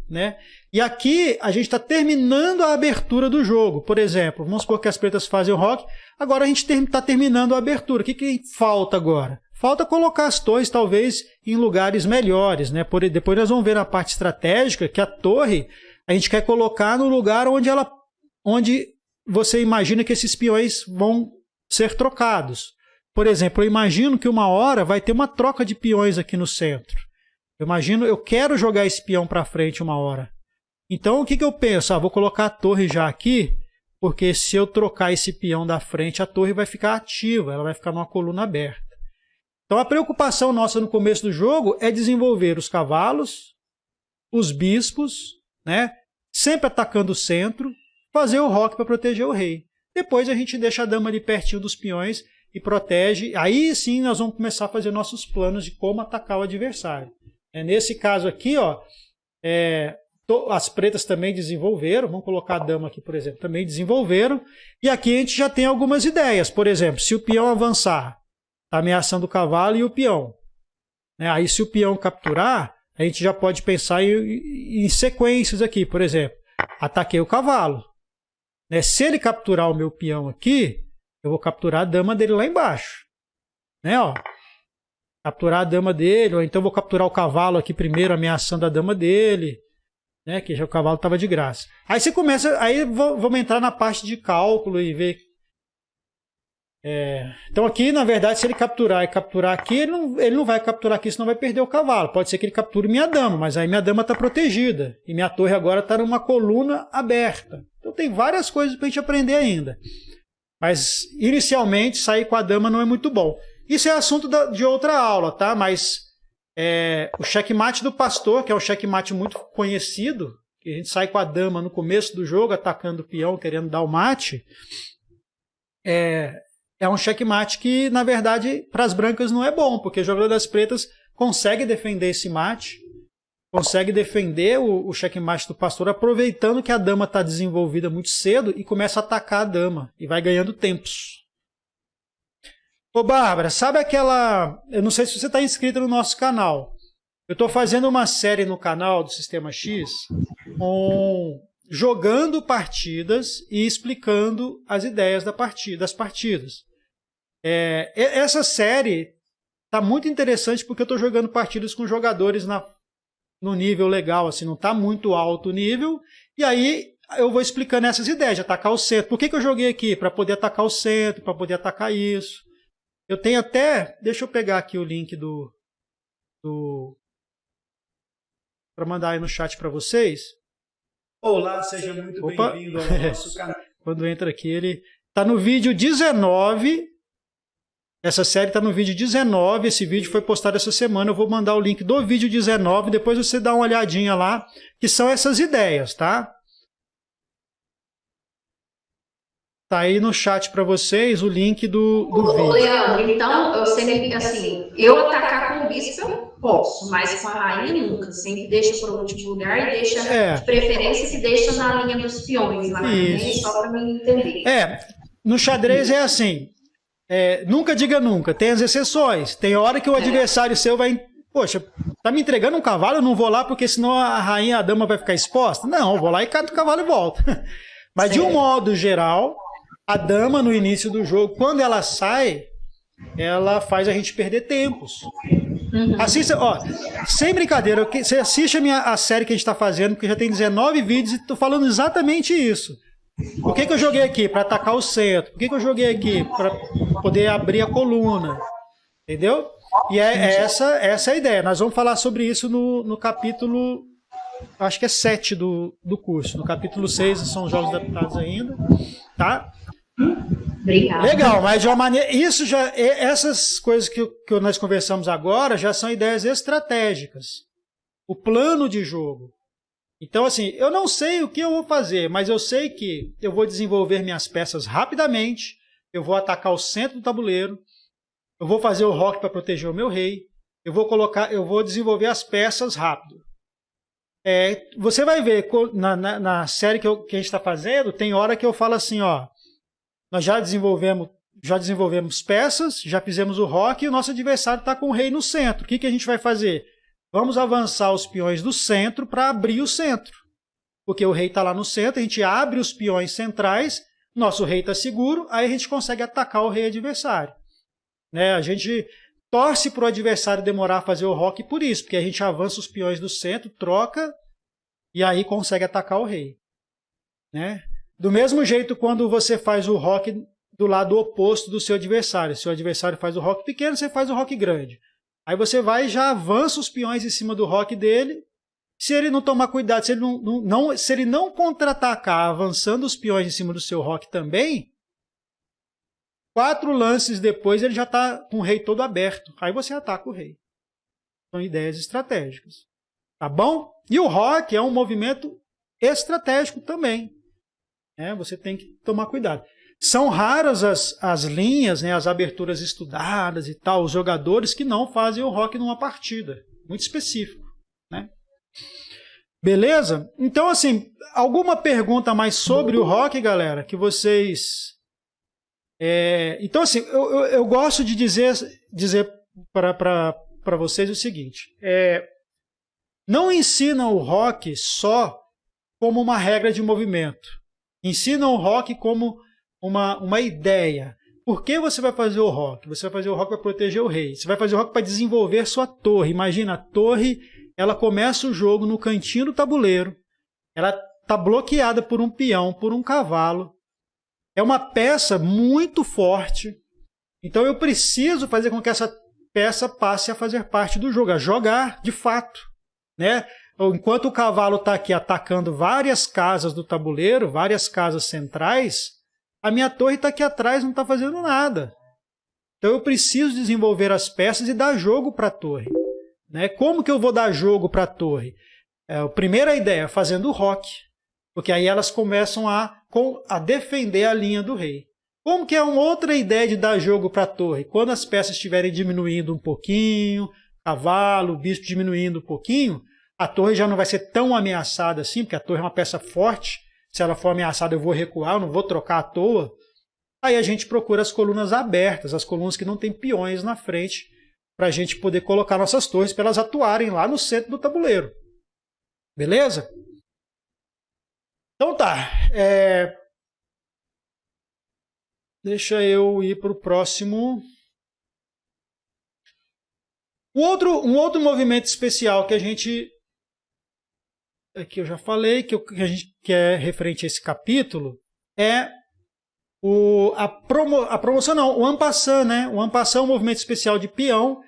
Né? E aqui a gente está terminando a abertura do jogo. Por exemplo, vamos supor que as pretas fazem o roque, agora a gente está terminando a abertura. O que falta agora? Falta colocar as torres talvez em lugares melhores. Né? Depois nós vamos ver na parte estratégica que a torre a gente quer colocar no lugar onde você imagina que esses peões vão ser trocados. Por exemplo, eu imagino que uma hora vai ter uma troca de peões aqui no centro. Eu quero jogar esse peão para frente uma hora. Então, o que eu penso? Vou colocar a torre já aqui, porque se eu trocar esse peão da frente, a torre vai ficar ativa, ela vai ficar numa coluna aberta. Então, a preocupação nossa no começo do jogo é desenvolver os cavalos, os bispos, né? Sempre atacando o centro, fazer o roque para proteger o rei. Depois a gente deixa a dama ali pertinho dos peões e protege. Aí sim nós vamos começar a fazer nossos planos de como atacar o adversário. Nesse caso aqui, ó, as pretas também desenvolveram. Vamos colocar a dama aqui, por exemplo, também desenvolveram. E aqui a gente já tem algumas ideias. Por exemplo, se o peão avançar, está ameaçando o cavalo e o peão. Aí se o peão capturar, a gente já pode pensar em sequências aqui. Por exemplo, ataquei o cavalo. Se ele capturar o meu peão aqui, eu vou capturar a dama dele lá embaixo. Ó, capturar a dama dele, ou então vou capturar o cavalo aqui primeiro, ameaçando a dama dele. Que já o cavalo estava de graça. Aí você começa, aí vamos entrar na parte de cálculo e ver. Então aqui, na verdade, se ele capturar aqui, ele não vai capturar aqui, senão vai perder o cavalo. Pode ser que ele capture minha dama, mas aí minha dama está protegida. E minha torre agora está numa coluna aberta. Então tem várias coisas para a gente aprender ainda. Mas, inicialmente, sair com a dama não é muito bom. Isso é assunto de outra aula, tá? Mas o checkmate do pastor, que é um checkmate muito conhecido, que a gente sai com a dama no começo do jogo, atacando o peão, querendo dar o mate, é um checkmate que, na verdade, para as brancas não é bom, porque o jogador das pretas consegue defender esse mate, consegue defender o checkmate do pastor, aproveitando que a dama está desenvolvida muito cedo e começa a atacar a dama, e vai ganhando tempos. Ô Bárbara, sabe aquela... Eu não sei se você está inscrita no nosso canal. Eu estou fazendo uma série no canal do Sistema X jogando partidas e explicando as ideias das partidas. Essa série está muito interessante porque eu estou jogando partidas com jogadores no nível legal, assim, não está muito alto o nível, e aí eu vou explicando essas ideias de atacar o centro. Por que eu joguei aqui? Para poder atacar o centro, para poder atacar isso. Eu tenho até... Deixa eu pegar aqui o link para mandar aí no chat para vocês. Olá, seja muito bem-vindo ao nosso canal. Quando entra aqui, ele está no vídeo 19. Essa série está no vídeo 19. Esse vídeo foi postado essa semana. Eu vou mandar o link do vídeo 19. Depois você dá uma olhadinha lá, que são essas ideias, tá? Tá aí no chat para vocês o link do vídeo. Leandro, então, eu sempre, assim, eu atacar com o bispo eu posso, mas com a rainha nunca. Sempre deixa para o último lugar e deixa, de preferência, se deixa na linha dos peões lá, né? Só para mim entender. No xadrez é assim, nunca diga nunca, tem as exceções. Tem hora que o adversário seu vai... Poxa, tá me entregando um cavalo, eu não vou lá porque senão a rainha, a dama vai ficar exposta? Não, eu vou lá e cato o cavalo e volto. Mas de um modo geral... A dama, no início do jogo, quando ela sai, ela faz a gente perder tempos. Assista, sem brincadeira, você assiste a série que a gente está fazendo, porque já tem 19 vídeos e estou falando exatamente isso. Por que eu joguei aqui? Para atacar o centro. Por que eu joguei aqui? Para poder abrir a coluna. Entendeu? E essa a ideia. Nós vamos falar sobre isso no capítulo, acho que é 7 do curso. No capítulo 6 são os jogos adaptados ainda. Tá? Obrigada. Legal, mas de uma maneira. Isso já. Essas coisas que nós conversamos agora já são ideias estratégicas. O plano de jogo. Então, assim, eu não sei o que eu vou fazer, mas eu sei que eu vou desenvolver minhas peças rapidamente, eu vou atacar o centro do tabuleiro, eu vou fazer o roque para proteger o meu rei, eu vou desenvolver as peças rápido. Você vai ver na série que a gente está fazendo, tem hora que eu falo assim, nós já desenvolvemos peças, já fizemos o roque e o nosso adversário está com o rei no centro. O que a gente vai fazer? Vamos avançar os peões do centro para abrir o centro. Porque o rei está lá no centro, a gente abre os peões centrais, nosso rei está seguro, aí a gente consegue atacar o rei adversário. A gente torce para o adversário demorar a fazer o roque por isso, porque a gente avança os peões do centro, troca, e aí consegue atacar o rei. Do mesmo jeito, quando você faz o roque do lado oposto do seu adversário. Se o adversário faz o roque pequeno, você faz o roque grande. Aí você vai e já avança os peões em cima do roque dele. Se ele não tomar cuidado, se ele não contra-atacar avançando os peões em cima do seu roque também, 4 lances depois ele já está com o rei todo aberto. Aí você ataca o rei. São ideias estratégicas. Tá bom? E o roque é um movimento estratégico também. Você tem que tomar cuidado. São raras as linhas, né, as aberturas estudadas e tal, os jogadores que não fazem o roque numa partida. Muito específico. Né? Beleza? Então, assim, alguma pergunta mais sobre o roque, galera, que vocês... Então, assim, eu gosto de dizer para vocês o seguinte. Não ensina o roque só como uma regra de movimento. Ensina o roque como uma ideia. Por que você vai fazer o roque? Você vai fazer o roque para proteger o rei. Você vai fazer o roque para desenvolver sua torre. Imagina, a torre, ela começa o jogo no cantinho do tabuleiro. Ela está bloqueada por um peão, por um cavalo. É uma peça muito forte. Então eu preciso fazer com que essa peça passe a fazer parte do jogo, a jogar de fato. Né? Enquanto o cavalo está aqui atacando várias casas do tabuleiro, várias casas centrais, a minha torre está aqui atrás, não está fazendo nada. Então eu preciso desenvolver as peças e dar jogo para a torre. Né? Como que eu vou dar jogo para a torre? A primeira ideia, fazendo o roque. Porque aí elas começam a defender a linha do rei. Como que é uma outra ideia de dar jogo para a torre? Quando as peças estiverem diminuindo um pouquinho, cavalo, bispo diminuindo um pouquinho, a torre já não vai ser tão ameaçada assim, porque a torre é uma peça forte. Se ela for ameaçada, eu vou recuar, eu não vou trocar à toa. Aí a gente procura as colunas abertas, as colunas que não tem peões na frente, para a gente poder colocar nossas torres para elas atuarem lá no centro do tabuleiro. Beleza? Então tá. Deixa eu ir para o próximo. Um outro movimento especial que a gente... Aqui eu já falei, que a gente quer referente a esse capítulo, é a promoção, não, o en passant, né? O en passant é um movimento especial de peão.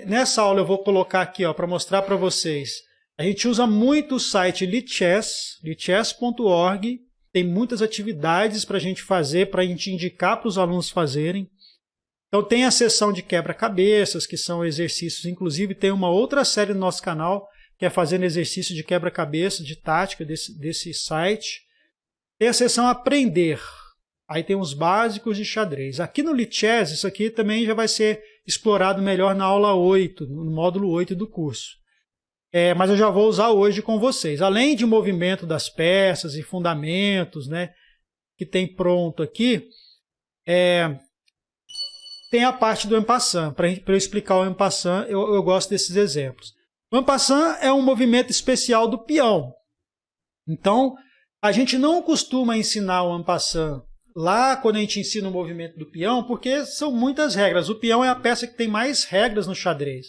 Nessa aula eu vou colocar aqui para mostrar para vocês. A gente usa muito o site Lichess, lichess.org. Tem muitas atividades para a gente fazer, para a gente indicar para os alunos fazerem. Então tem a seção de quebra-cabeças, que são exercícios. Inclusive tem uma outra série no nosso canal, que é fazendo exercício de quebra-cabeça, de tática desse site. Tem a seção Aprender. Aí tem os básicos de xadrez. Aqui no Lichess, isso aqui também já vai ser explorado melhor na aula 8, no módulo 8 do curso. Mas eu já vou usar hoje com vocês. Além de movimento das peças e fundamentos, né, que tem pronto aqui, tem a parte do en passant. Para eu explicar o en passant, eu gosto desses exemplos. O en passant é um movimento especial do peão. Então, a gente não costuma ensinar o en passant lá quando a gente ensina o movimento do peão, porque são muitas regras. O peão é a peça que tem mais regras no xadrez.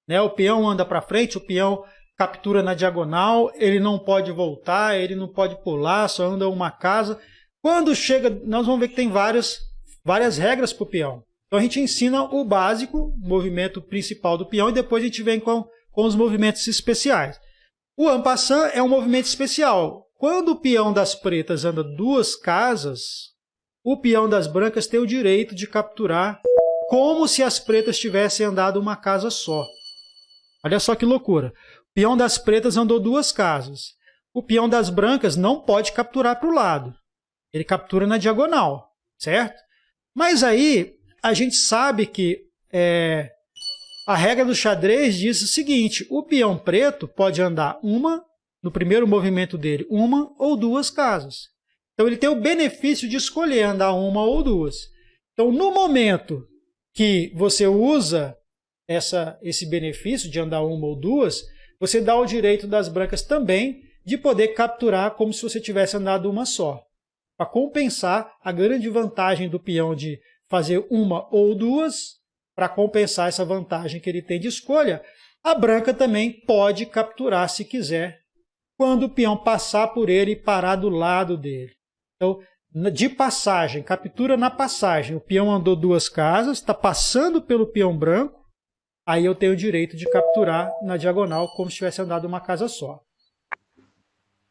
Né? O peão anda para frente, o peão captura na diagonal, ele não pode voltar, ele não pode pular, só anda uma casa. Quando chega, nós vamos ver que tem várias regras para o peão. Então a gente ensina o básico, o movimento principal do peão, e depois a gente vem com os movimentos especiais. O en passant é um movimento especial. Quando o peão das pretas anda 2 casas, o peão das brancas tem o direito de capturar como se as pretas tivessem andado uma casa só. Olha só que loucura. O peão das pretas andou 2 casas. O peão das brancas não pode capturar para o lado. Ele captura na diagonal, certo? Mas aí a gente sabe que a regra do xadrez diz o seguinte: o peão preto pode andar no primeiro movimento dele, 1 ou 2 casas. Então ele tem o benefício de escolher andar 1 ou 2. Então no momento que você usa esse benefício de andar 1 ou 2, você dá o direito das brancas também de poder capturar como se você tivesse andado 1 só. Para compensar a grande vantagem do peão de fazer 1 ou 2, para compensar essa vantagem que ele tem de escolha, a branca também pode capturar se quiser, quando o peão passar por ele e parar do lado dele. Então, de passagem, captura na passagem. O peão andou 2 casas, está passando pelo peão branco, aí eu tenho o direito de capturar na diagonal como se tivesse andado uma casa só.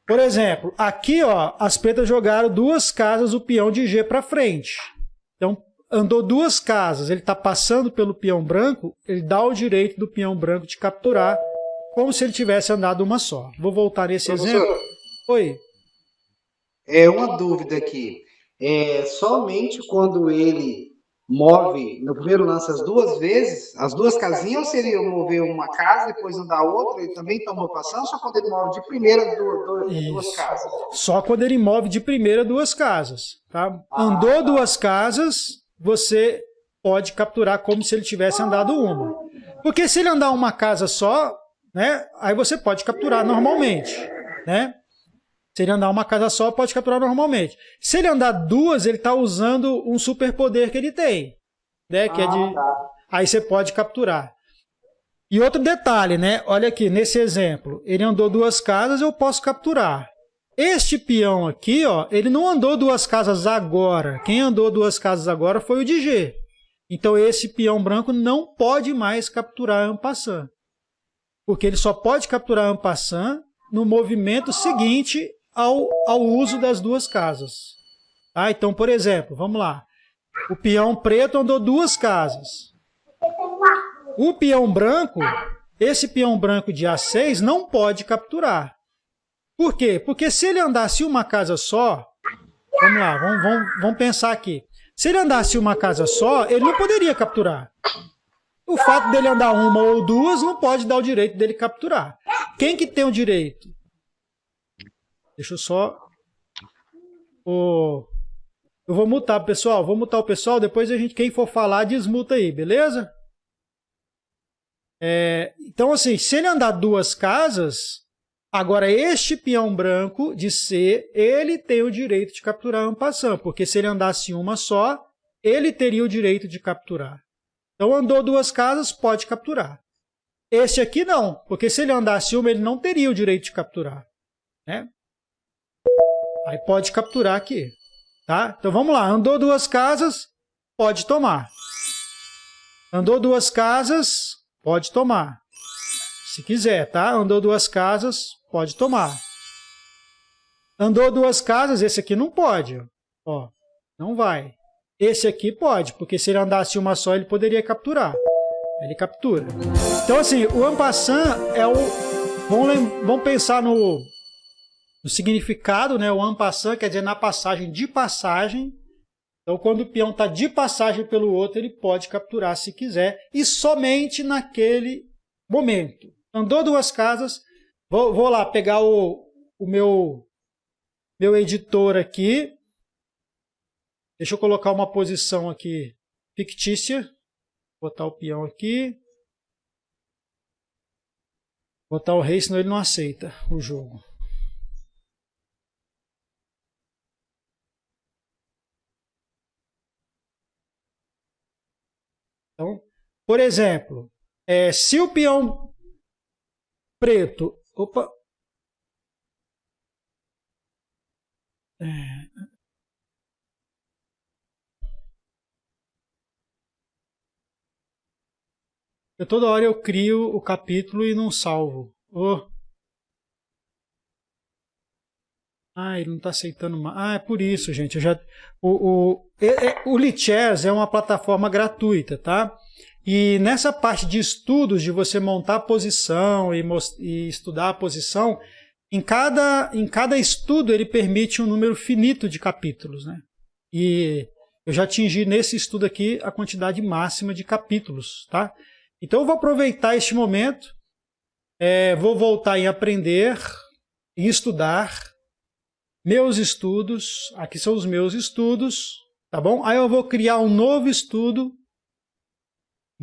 Por exemplo, aqui ó, as pretas jogaram 2 casas o peão de G para frente. Então, andou 2 casas, ele está passando pelo peão branco, ele dá o direito do peão branco de capturar como se ele tivesse andado uma só. Vou voltar nesse exemplo. Oi. Uma dúvida aqui. Somente quando ele move no primeiro lance as 2 vezes, as 2 casinhas, ou se ele mover uma casa, depois andar outra, ele também toma passando, só quando ele move de primeira 2 casas? Só quando ele move de primeira 2 casas. Tá? Andou 2 casas, você pode capturar como se ele tivesse andado uma. Porque se ele andar uma casa só, né, aí você pode capturar normalmente. Né? Se ele andar uma casa só, pode capturar normalmente. Se ele andar 2, ele está usando um superpoder que ele tem. Né? Que Aí você pode capturar. E outro detalhe, né? Olha aqui, nesse exemplo. Ele andou 2 casas, eu posso capturar. Este peão aqui, ó, ele não andou 2 casas agora. Quem andou 2 casas agora foi o de G. Então esse peão branco não pode mais capturar en passant. Porque ele só pode capturar en passant no movimento seguinte ao uso das 2 casas. Tá? Então, por exemplo, vamos lá. O peão preto andou 2 casas. O peão branco, esse peão branco de A6 não pode capturar. Por quê? Porque se ele andasse uma casa só, vamos lá, vamos pensar aqui. Se ele andasse uma casa só, ele não poderia capturar. O fato dele andar uma ou 2 não pode dar o direito dele capturar. Quem que tem o direito? Deixa eu só... Eu vou mutar, pessoal. Vou mutar o pessoal. Depois quem for falar, desmuta aí, beleza? Então, assim, se ele andar 2 casas, agora este peão branco de C, ele tem o direito de capturar en passant, porque se ele andasse uma só, ele teria o direito de capturar. Então, andou 2 casas, pode capturar. Este aqui não, porque se ele andasse uma, ele não teria o direito de capturar. Né? Aí pode capturar aqui. Tá? Então vamos lá. Andou 2 casas, pode tomar. Andou 2 casas, pode tomar. Se quiser, tá? Andou 2 casas, pode tomar. Andou 2 casas, esse aqui não pode. Ó, não vai. Esse aqui pode, porque se ele andasse uma só, ele poderia capturar. Ele captura. Então assim, o en passant é o... Vamos pensar no significado, né? O en passant quer dizer na passagem de passagem. Então, quando o peão está de passagem pelo outro, ele pode capturar se quiser. E somente naquele momento. Andou 2 casas. Vou lá pegar o meu editor aqui. Deixa eu colocar uma posição aqui fictícia. Botar o peão aqui. Botar o rei, senão ele não aceita o jogo. Então, por exemplo, se o peão preto... Opa! Toda hora eu crio o capítulo e não salvo. Ele não está aceitando mais. É por isso, gente. O Lichess é uma plataforma gratuita, tá? E nessa parte de estudos, de você montar a posição e estudar a posição, em cada estudo ele permite um número finito de capítulos, né? E eu já atingi nesse estudo aqui a quantidade máxima de capítulos, tá? Então eu vou aproveitar este momento, vou voltar em aprender, em estudar meus estudos. Aqui são os meus estudos, tá bom? Aí eu vou criar um novo estudo.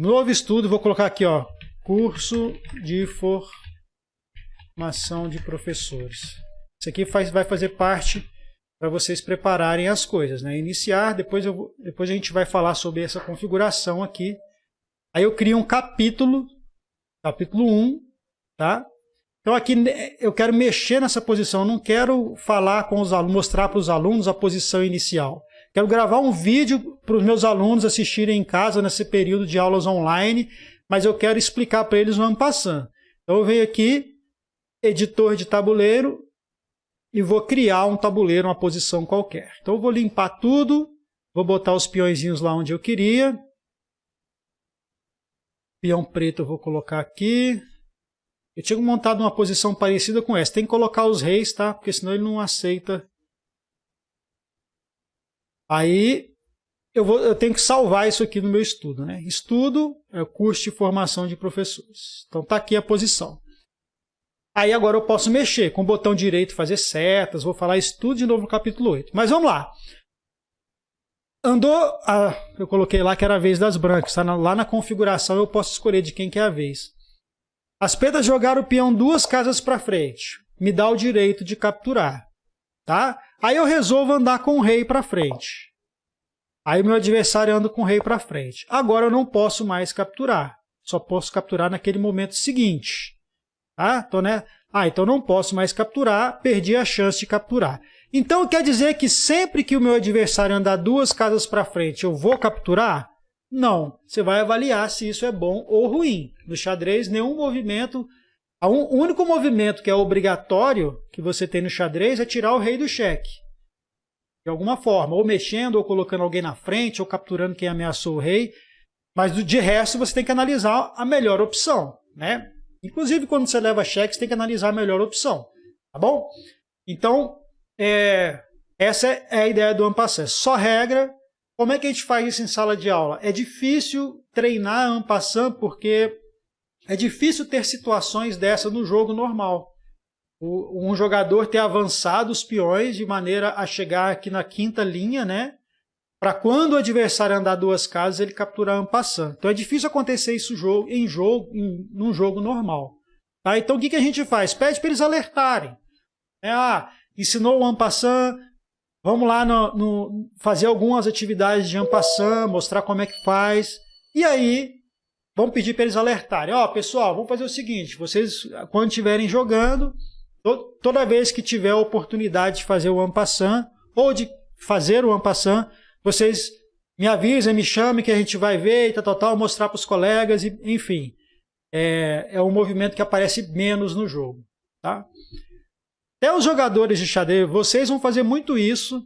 Vou colocar aqui, ó, curso de formação de professores. Isso aqui vai fazer parte para vocês prepararem as coisas, né? Iniciar, depois a gente vai falar sobre essa configuração aqui. Aí eu crio um capítulo 1, tá? Então aqui eu quero mexer nessa posição, eu não quero falar com os alunos, mostrar para os alunos a posição inicial. Quero gravar um vídeo para os meus alunos assistirem em casa nesse período de aulas online, mas eu quero explicar para eles no en passant. Então eu venho aqui, editor de tabuleiro, e vou criar um tabuleiro, uma posição qualquer. Então eu vou limpar tudo, vou botar os peõezinhos lá onde eu queria. Peão preto eu vou colocar aqui. Eu tinha montado uma posição parecida com essa. Tem que colocar os reis, tá? Porque senão ele não aceita. Aí eu tenho que salvar isso aqui no meu estudo, né? Estudo é o curso de formação de professores. Então tá aqui a posição. Aí agora eu posso mexer com o botão direito, fazer setas. Vou falar isso tudo de novo no capítulo 8. Mas vamos lá. Andou, eu coloquei lá que era a vez das brancas. Tá? Lá na configuração eu posso escolher de quem que é a vez. As pretas jogaram o peão 2 casas para frente. Me dá o direito de capturar. Tá? Aí eu resolvo andar com o rei para frente. Aí meu adversário anda com o rei para frente. Agora eu não posso mais capturar. Só posso capturar naquele momento seguinte. Tá? Então, né? Então não posso mais capturar. Perdi a chance de capturar. Então quer dizer que sempre que o meu adversário andar 2 casas para frente eu vou capturar? Não. Você vai avaliar se isso é bom ou ruim. No xadrez, nenhum movimento... O único movimento que é obrigatório que você tem no xadrez é tirar o rei do cheque. De alguma forma. Ou mexendo, ou colocando alguém na frente, ou capturando quem ameaçou o rei. Mas de resto você tem que analisar a melhor opção. Né? Inclusive quando você leva cheque, você tem que analisar a melhor opção. Tá bom? Então, essa é a ideia do en passant. Só regra. Como é que a gente faz isso em sala de aula? É difícil treinar en passant porque é difícil ter situações dessa no jogo normal. Um jogador ter avançado os peões de maneira a chegar aqui na 5ª linha, né? Para quando o adversário andar 2 casas, ele capturar en passant. Então é difícil acontecer isso num jogo normal. Tá? Então o que a gente faz? Pede para eles alertarem. Ensinou o en passant, vamos lá fazer algumas atividades de en passant, mostrar como é que faz. E aí, vamos pedir para eles alertarem. Pessoal, vamos fazer o seguinte, vocês, quando estiverem jogando, toda vez que tiver a oportunidade de fazer o en passant, ou de fazer o en passant, vocês me avisem, me chamem que a gente vai ver e tal, mostrar para os colegas, enfim. É um movimento que aparece menos no jogo. Tá? Até os jogadores de xadrez, vocês vão fazer muito isso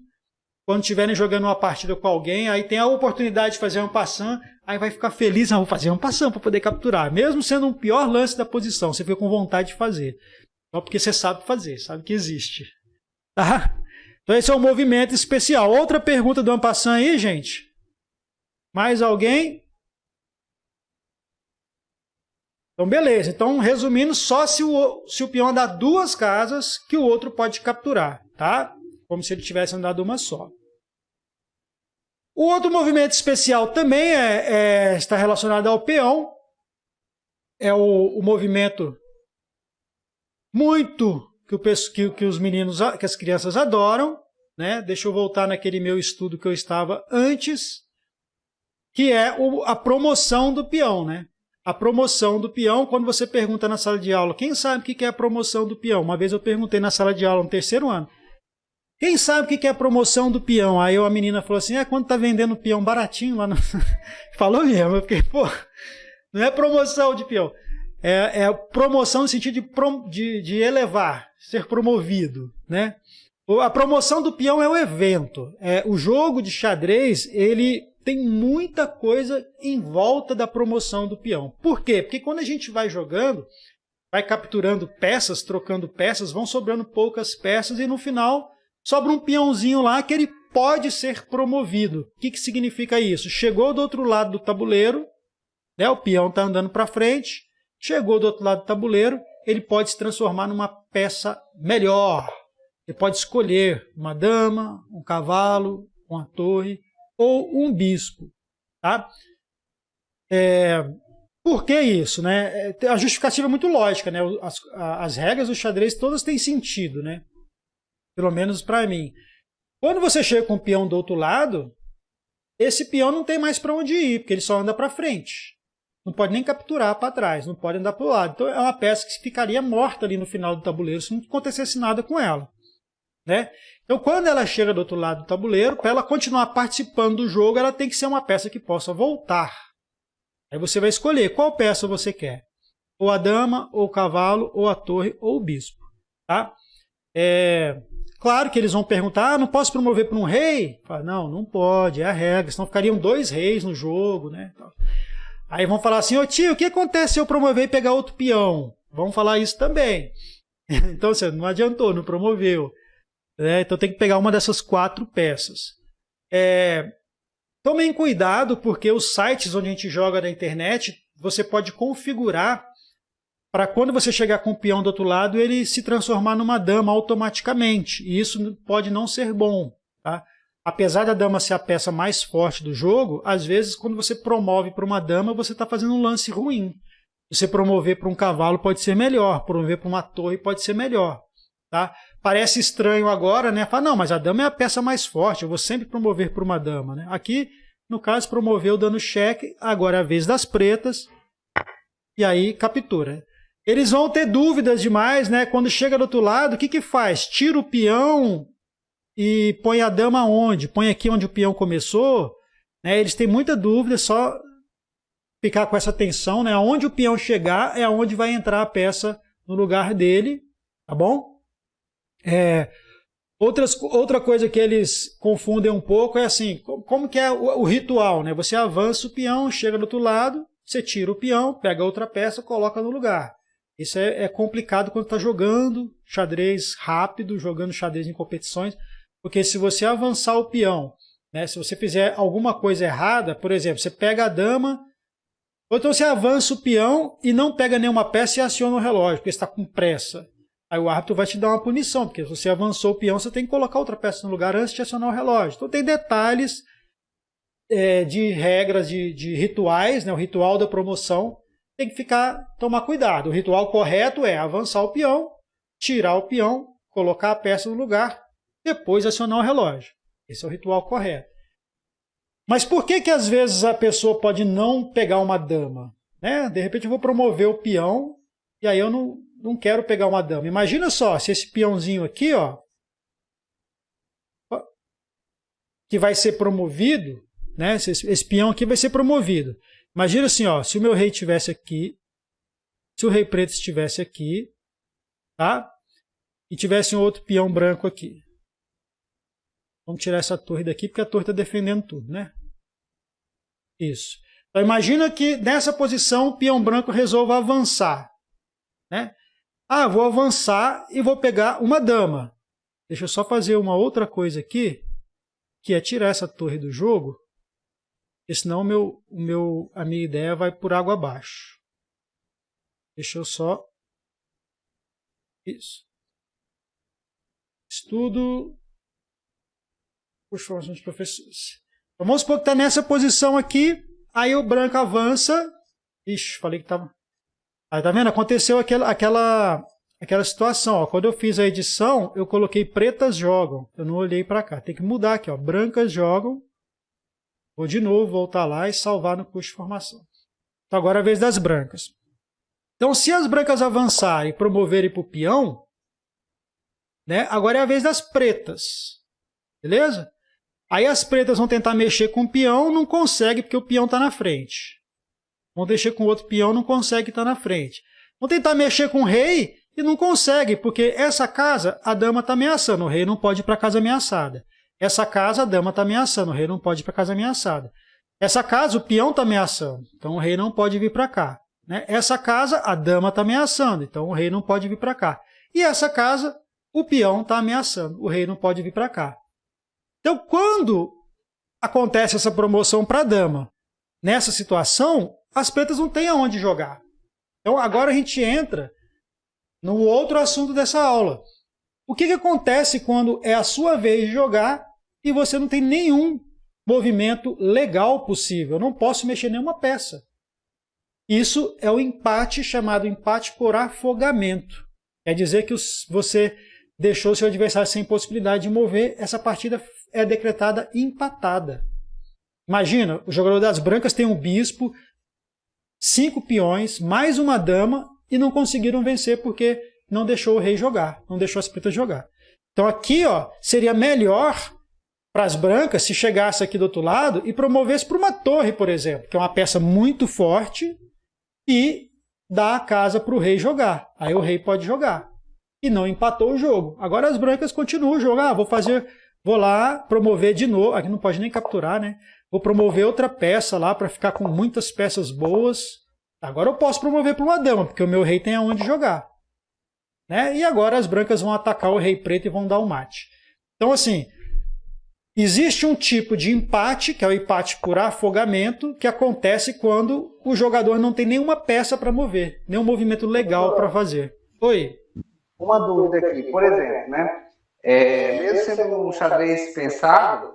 quando estiverem jogando uma partida com alguém, aí tem a oportunidade de fazer um en passant, aí vai ficar feliz, vou fazer um en passant para poder capturar. Mesmo sendo um pior lance da posição, você fica com vontade de fazer. Só porque você sabe fazer, sabe que existe. Tá? Então esse é um movimento especial. Outra pergunta do en passant aí, gente? Mais alguém? Então, beleza. Então, resumindo, só se o peão andar 2 casas que o outro pode capturar, tá? Como se ele tivesse andado uma só. O outro movimento especial também está relacionado ao peão. É o movimento muito que os meninos, que as crianças adoram, né? Deixa eu voltar naquele meu estudo que eu estava antes, que é a promoção do peão, né? A promoção do peão, quando você pergunta na sala de aula, quem sabe o que é a promoção do peão? Uma vez eu perguntei na sala de aula no 3º ano, quem sabe o que é a promoção do peão? Aí a menina falou assim, quando tá vendendo peão baratinho lá no... Falou mesmo, eu fiquei, não é promoção de peão, é promoção no sentido de elevar, ser promovido, né? A promoção do peão é o evento, o jogo de xadrez, ele tem muita coisa em volta da promoção do peão. Por quê? Porque quando a gente vai jogando, vai capturando peças, trocando peças, vão sobrando poucas peças e no final sobra um peãozinho lá que ele pode ser promovido. O que significa isso? Chegou do outro lado do tabuleiro, né, o peão está andando para frente, chegou do outro lado do tabuleiro, ele pode se transformar numa peça melhor. Ele pode escolher uma dama, um cavalo, uma torre, ou um bispo. Tá? Por que isso? Né? A justificativa é muito lógica. Né? As regras do xadrez todas têm sentido. Né? Pelo menos para mim. Quando você chega com o peão do outro lado, esse peão não tem mais para onde ir, porque ele só anda para frente. Não pode nem capturar para trás, não pode andar para o lado. Então é uma peça que ficaria morta ali no final do tabuleiro se não acontecesse nada com ela. Né? Então, quando ela chega do outro lado do tabuleiro, para ela continuar participando do jogo, ela tem que ser uma peça que possa voltar. Aí você vai escolher qual peça você quer. Ou a dama, ou o cavalo, ou a torre, ou o bispo. Tá? Claro que eles vão perguntar, não posso promover para um rei? Fala, não pode, é a regra, senão ficariam 2 reis no jogo. Né? Aí vão falar assim, ô tio, o que acontece se eu promover e pegar outro peão? Vão falar isso também. Então você não adiantou, não promoveu. Então tem que pegar uma dessas 4 peças. Tomem cuidado, porque os sites onde a gente joga na internet, você pode configurar para quando você chegar com o peão do outro lado, ele se transformar numa dama automaticamente. E isso pode não ser bom. Tá? Apesar da dama ser a peça mais forte do jogo, às vezes quando você promove para uma dama, você está fazendo um lance ruim. Você promover para um cavalo pode ser melhor, promover para uma torre pode ser melhor. Tá? Parece estranho agora, né? Fala, não, mas a dama é a peça mais forte, eu vou sempre promover para uma dama. Né? Aqui, no caso, promoveu dando cheque, agora é a vez das pretas, e aí captura. Eles vão ter dúvidas demais, né? Quando chega do outro lado, o que faz? Tira o peão e põe a dama onde? Põe aqui onde o peão começou? Né? Eles têm muita dúvida, só ficar com essa tensão, né? Aonde o peão chegar é aonde vai entrar a peça no lugar dele, tá bom? Outra coisa que eles confundem um pouco é assim, como que é o ritual, né? Você avança o peão, chega do outro lado, você tira o peão, pega outra peça, coloca no lugar. Isso é complicado quando está jogando xadrez rápido, jogando xadrez em competições, porque se você avançar o peão, né, se você fizer alguma coisa errada, por exemplo, você pega a dama, ou então você avança o peão e não pega nenhuma peça e aciona o relógio, porque você está com pressa. Aí o árbitro vai te dar uma punição, porque se você avançou o peão, você tem que colocar outra peça no lugar antes de acionar o relógio. Então tem detalhes de regras, de rituais, né, o ritual da promoção, tem que tomar cuidado. O ritual correto é avançar o peão, tirar o peão, colocar a peça no lugar, depois acionar o relógio. Esse é o ritual correto. Mas por que às vezes a pessoa pode não pegar uma dama? Né? De repente eu vou promover o peão e aí eu não quero pegar uma dama. Imagina só, se esse peãozinho aqui, ó, que vai ser promovido, né? Esse peão aqui vai ser promovido. Imagina assim, ó, se o meu rei estivesse aqui, se o rei preto estivesse aqui, tá? E tivesse um outro peão branco aqui. Vamos tirar essa torre daqui, porque a torre está defendendo tudo, né? Isso. Então imagina que nessa posição o peão branco resolva avançar, né? Ah, vou avançar e vou pegar uma dama. Deixa eu só fazer uma outra coisa aqui, que é tirar essa torre do jogo, porque senão a minha ideia vai por água abaixo. Deixa eu só... Isso. Estudo... Por formação de professores. Então, vamos supor que está nessa posição aqui, aí o branco avança... Ixi, falei que estava... Aí, tá vendo? Aconteceu aquela situação. Ó. Quando eu fiz a edição, eu coloquei pretas jogam. Eu não olhei para cá. Tem que mudar aqui. Ó. Brancas jogam. Vou de novo voltar lá e salvar no curso de formação. Então agora é a vez das brancas. Então se as brancas avançarem e promoverem para o peão, né, agora é a vez das pretas. Beleza? Aí as pretas vão tentar mexer com o peão, não consegue porque o peão está na frente. Vão mexer com o outro peão, não consegue estar na frente. Vão tentar mexer com o rei e não consegue, porque essa casa a dama está ameaçando, o rei não pode ir para a casa ameaçada. Essa casa, a dama está ameaçando, o rei não pode ir para a casa ameaçada. Essa casa, o peão está ameaçando, então o rei não pode vir para cá. Né? Essa casa, a dama está ameaçando, então o rei não pode vir para cá. E essa casa, o peão está ameaçando, o rei não pode vir para cá. Então, quando acontece essa promoção para a dama, nessa situação, as pretas não têm aonde jogar. Então, agora a gente entra no outro assunto dessa aula. O que acontece quando é a sua vez de jogar e você não tem nenhum movimento legal possível? Eu não posso mexer nenhuma peça. Isso é o empate chamado empate por afogamento. Quer dizer que você deixou seu adversário sem possibilidade de mover, essa partida é decretada empatada. Imagina, o jogador das brancas tem um bispo, 5 peões, mais uma dama e não conseguiram vencer porque não deixou o rei jogar, não deixou as pretas jogar. Então aqui, ó, seria melhor para as brancas, se chegasse aqui do outro lado e promovesse para uma torre, por exemplo, que é uma peça muito forte, e dá a casa para o rei jogar. Aí o rei pode jogar. E não empatou o jogo. Agora as brancas continuam o jogo. Vou lá promover de novo. Aqui não pode nem capturar, né? Vou promover outra peça lá para ficar com muitas peças boas. Agora eu posso promover para uma dama, porque o meu rei tem aonde jogar. Né? E agora as brancas vão atacar o rei preto e vão dar o mate. Então, assim, existe um tipo de empate, que é o empate por afogamento, que acontece quando o jogador não tem nenhuma peça para mover, nenhum movimento legal para fazer. Oi? Uma dúvida aqui, por exemplo, né? Mesmo sendo um xadrez pensado,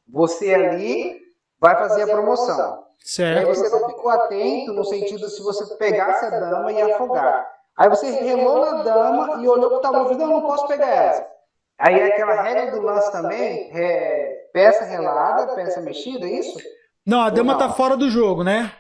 você ali vai fazer a promoção. Certo. Aí você não ficou atento no sentido se você pegasse a dama e afogar. Aí você relou na dama e olhou para o tabuleiro e falou, não posso pegar essa. Aí aquela regra do lance também, peça relada, peça mexida, é isso? Não, a dama tá fora do jogo, né?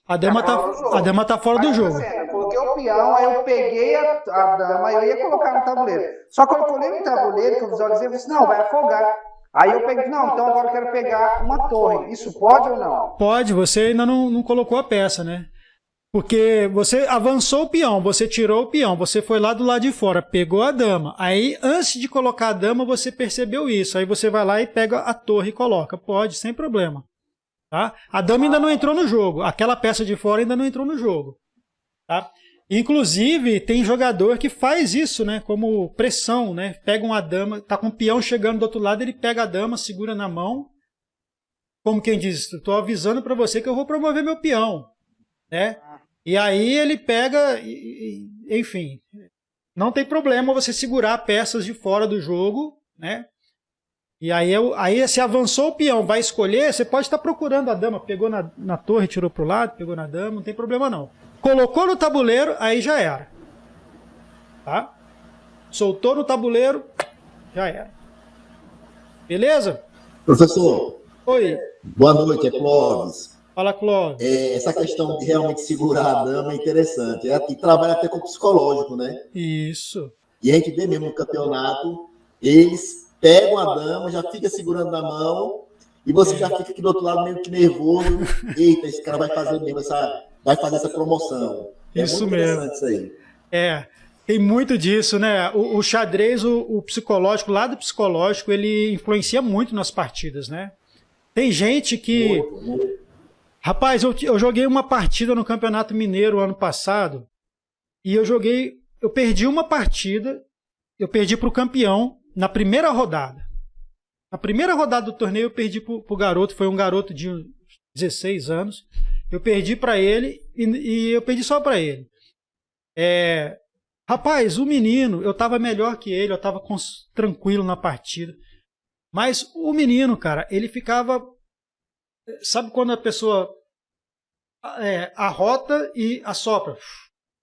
A dama tá fora do jogo. Eu coloquei o peão, aí eu peguei a dama, eu ia colocar no tabuleiro. Só que eu colei no tabuleiro, que eu visualizei, eu disse, não, vai afogar. Aí eu peguei, não, então agora eu quero pegar uma torre. Isso pode ou não? Pode, você ainda não colocou a peça, né? Porque você avançou o peão, você tirou o peão, você foi lá do lado de fora, pegou a dama. Aí, antes de colocar a dama, você percebeu isso. Aí você vai lá e pega a torre e coloca. Pode, sem problema. Tá? A dama ainda não entrou no jogo. Aquela peça de fora ainda não entrou no jogo. Tá? Inclusive, tem jogador que faz isso, né? Como pressão, né? Pega uma dama, tá com o peão chegando do outro lado, ele pega a dama, segura na mão. Como quem diz, estou avisando para você que eu vou promover meu peão. Né? E aí ele pega, enfim, não tem problema você segurar peças de fora do jogo, né? E aí se avançou o peão, vai escolher, você pode estar procurando a dama, pegou na torre, tirou para o lado, pegou na dama, não tem problema não. Colocou no tabuleiro, aí já era. Tá? Soltou no tabuleiro, já era. Beleza? Professor. Oi. Boa noite, é Clóvis. Fala, Clóvis. Essa questão de realmente segurar a dama é interessante. E trabalha até com o psicológico, né? Isso. E a gente vê mesmo no campeonato, eles pegam a dama, já fica segurando na mão, e você já fica aqui do outro lado meio que nervoso. Eita, esse cara vai fazer mesmo vai fazer essa promoção. Isso muito mesmo. Isso aí. Tem muito disso, né? O xadrez, o psicológico, o lado psicológico, ele influencia muito nas partidas, né? Tem gente que... Rapaz, eu joguei uma partida no Campeonato Mineiro ano passado, e eu perdi uma partida, eu perdi para o campeão na primeira rodada. Na primeira rodada do torneio eu perdi para o garoto, foi um garoto de 16 anos, eu perdi para ele e eu perdi só para ele. Rapaz, o menino, eu estava melhor que ele, eu estava tranquilo na partida, mas o menino, cara, ele ficava... Sabe quando a pessoa arrota e assopra?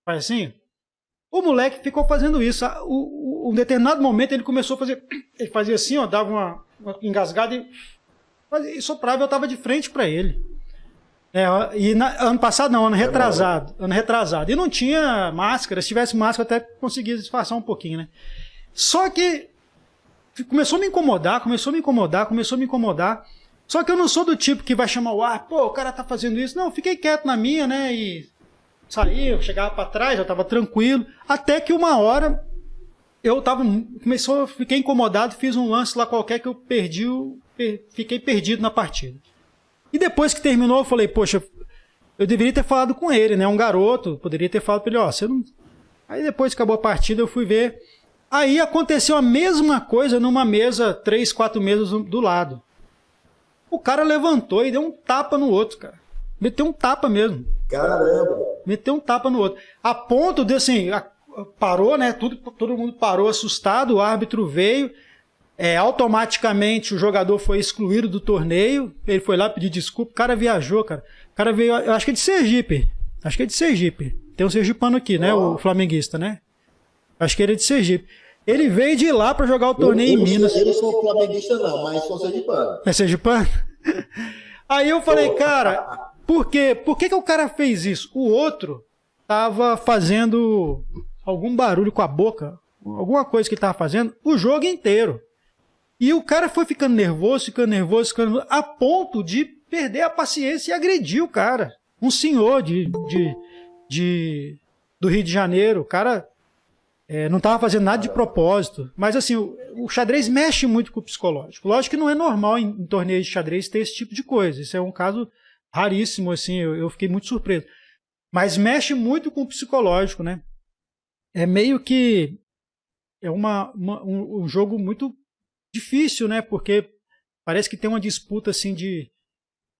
Faz assim? O moleque ficou fazendo isso. Um determinado momento ele começou a fazer... Ele fazia assim, ó, dava uma engasgada e soprava, eu estava de frente para ele. Ano passado não, ano retrasado. E não tinha máscara. Se tivesse máscara eu até conseguia disfarçar um pouquinho, né? Só que começou a me incomodar. Só que eu não sou do tipo que vai chamar o ar, pô, o cara tá fazendo isso. Não, eu fiquei quieto na minha, né? E saí, eu chegava para trás, eu tava tranquilo. Até que uma hora fiquei incomodado, fiz um lance lá qualquer que eu fiquei perdido na partida. E depois que terminou, eu falei, poxa, eu deveria ter falado com ele, né? Um garoto, poderia ter falado para ele, ó, você não... Aí depois que acabou a partida, eu fui ver. Aí aconteceu a mesma coisa numa mesa, 3, 4 mesas do lado. O cara levantou e deu um tapa no outro, cara. Meteu um tapa mesmo. Caramba! Meteu um tapa no outro. A ponto de, assim, parou, né? Todo mundo parou assustado, o árbitro veio. Automaticamente o jogador foi excluído do torneio. Ele foi lá pedir desculpa. O cara viajou, cara. O cara veio, eu acho que é de Sergipe. Tem um sergipano aqui, né? O flamenguista, né? Acho que ele é de Sergipe. Ele veio de lá para jogar o torneio em Minas. Eu não sou flamenguista não, mas sou sergipano. É sergipano? Aí eu falei, cara, por quê? Por que o cara fez isso? O outro tava fazendo algum barulho com a boca, alguma coisa que ele tava fazendo o jogo inteiro. E o cara foi ficando nervoso, a ponto de perder a paciência e agredir o cara. Um senhor do Rio de Janeiro, o cara não estava fazendo nada de propósito. Mas assim, o xadrez mexe muito com o psicológico. Lógico que não é normal em torneios de xadrez ter esse tipo de coisa. Isso é um caso raríssimo, assim, eu fiquei muito surpreso. Mas mexe muito com o psicológico, né? É meio que um jogo muito difícil, né? Porque parece que tem uma disputa assim de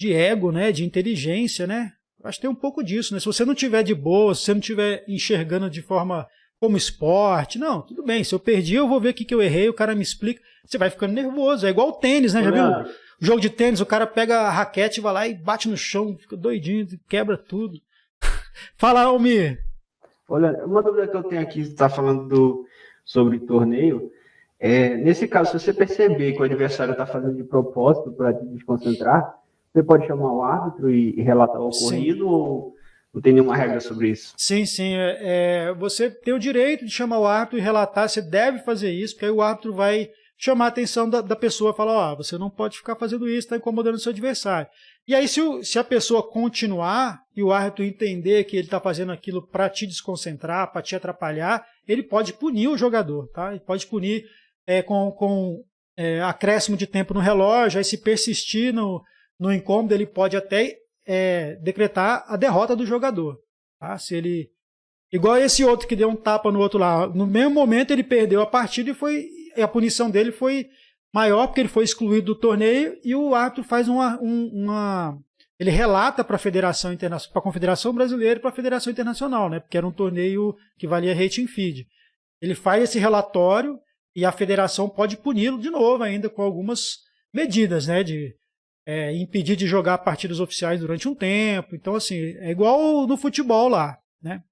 ego, né? De inteligência, né? Acho que tem um pouco disso, né? Se você não tiver de boa, se você não estiver enxergando de forma como esporte, não, tudo bem. Se eu perdi, eu vou ver o que eu errei, o cara me explica. Você vai ficando nervoso. É igual o tênis, né? Já viu? O jogo de tênis, o cara pega a raquete, vai lá e bate no chão, fica doidinho, quebra tudo. Fala, Almir. Olha, uma dúvida que eu tenho aqui, você está falando sobre torneio. Nesse caso, se você perceber que o adversário está fazendo de propósito para te desconcentrar, você pode chamar o árbitro e relatar o ocorrido, ou não tem nenhuma regra sobre isso? Sim. Você tem o direito de chamar o árbitro e relatar, você deve fazer isso, porque aí o árbitro vai chamar a atenção da pessoa, falar, você não pode ficar fazendo isso, está incomodando o seu adversário. E aí, se a pessoa continuar e o árbitro entender que ele está fazendo aquilo para te desconcentrar, para te atrapalhar, ele pode punir o jogador, tá? Ele pode punir com acréscimo de tempo no relógio, aí se persistir no incômodo, ele pode até decretar a derrota do jogador. Tá? Se ele, igual esse outro que deu um tapa no outro lá, no mesmo momento ele perdeu a partida e a punição dele foi maior, porque ele foi excluído do torneio, e o árbitro faz ele relata para a Federação Internacional, para a Confederação Brasileira e para a Federação Internacional, né? Porque era um torneio que valia rating feed. Ele faz esse relatório e a federação pode puni-lo de novo ainda com algumas medidas, né? De impedir de jogar partidas oficiais durante um tempo. Então, assim, é igual no futebol lá, né?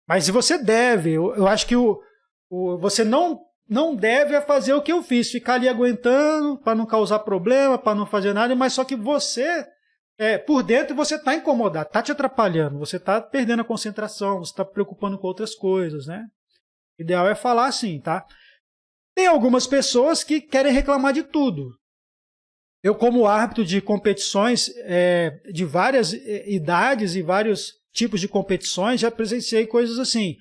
Mas você deve, eu acho que você não deve fazer o que eu fiz, ficar ali aguentando para não causar problema, para não fazer nada, mas só que você, por dentro, você está incomodado, está te atrapalhando, você está perdendo a concentração, você está preocupando com outras coisas, né? O ideal é falar assim, tá? Tem algumas pessoas que querem reclamar de tudo. Eu, como árbitro de competições de várias idades e vários tipos de competições, já presenciei coisas assim.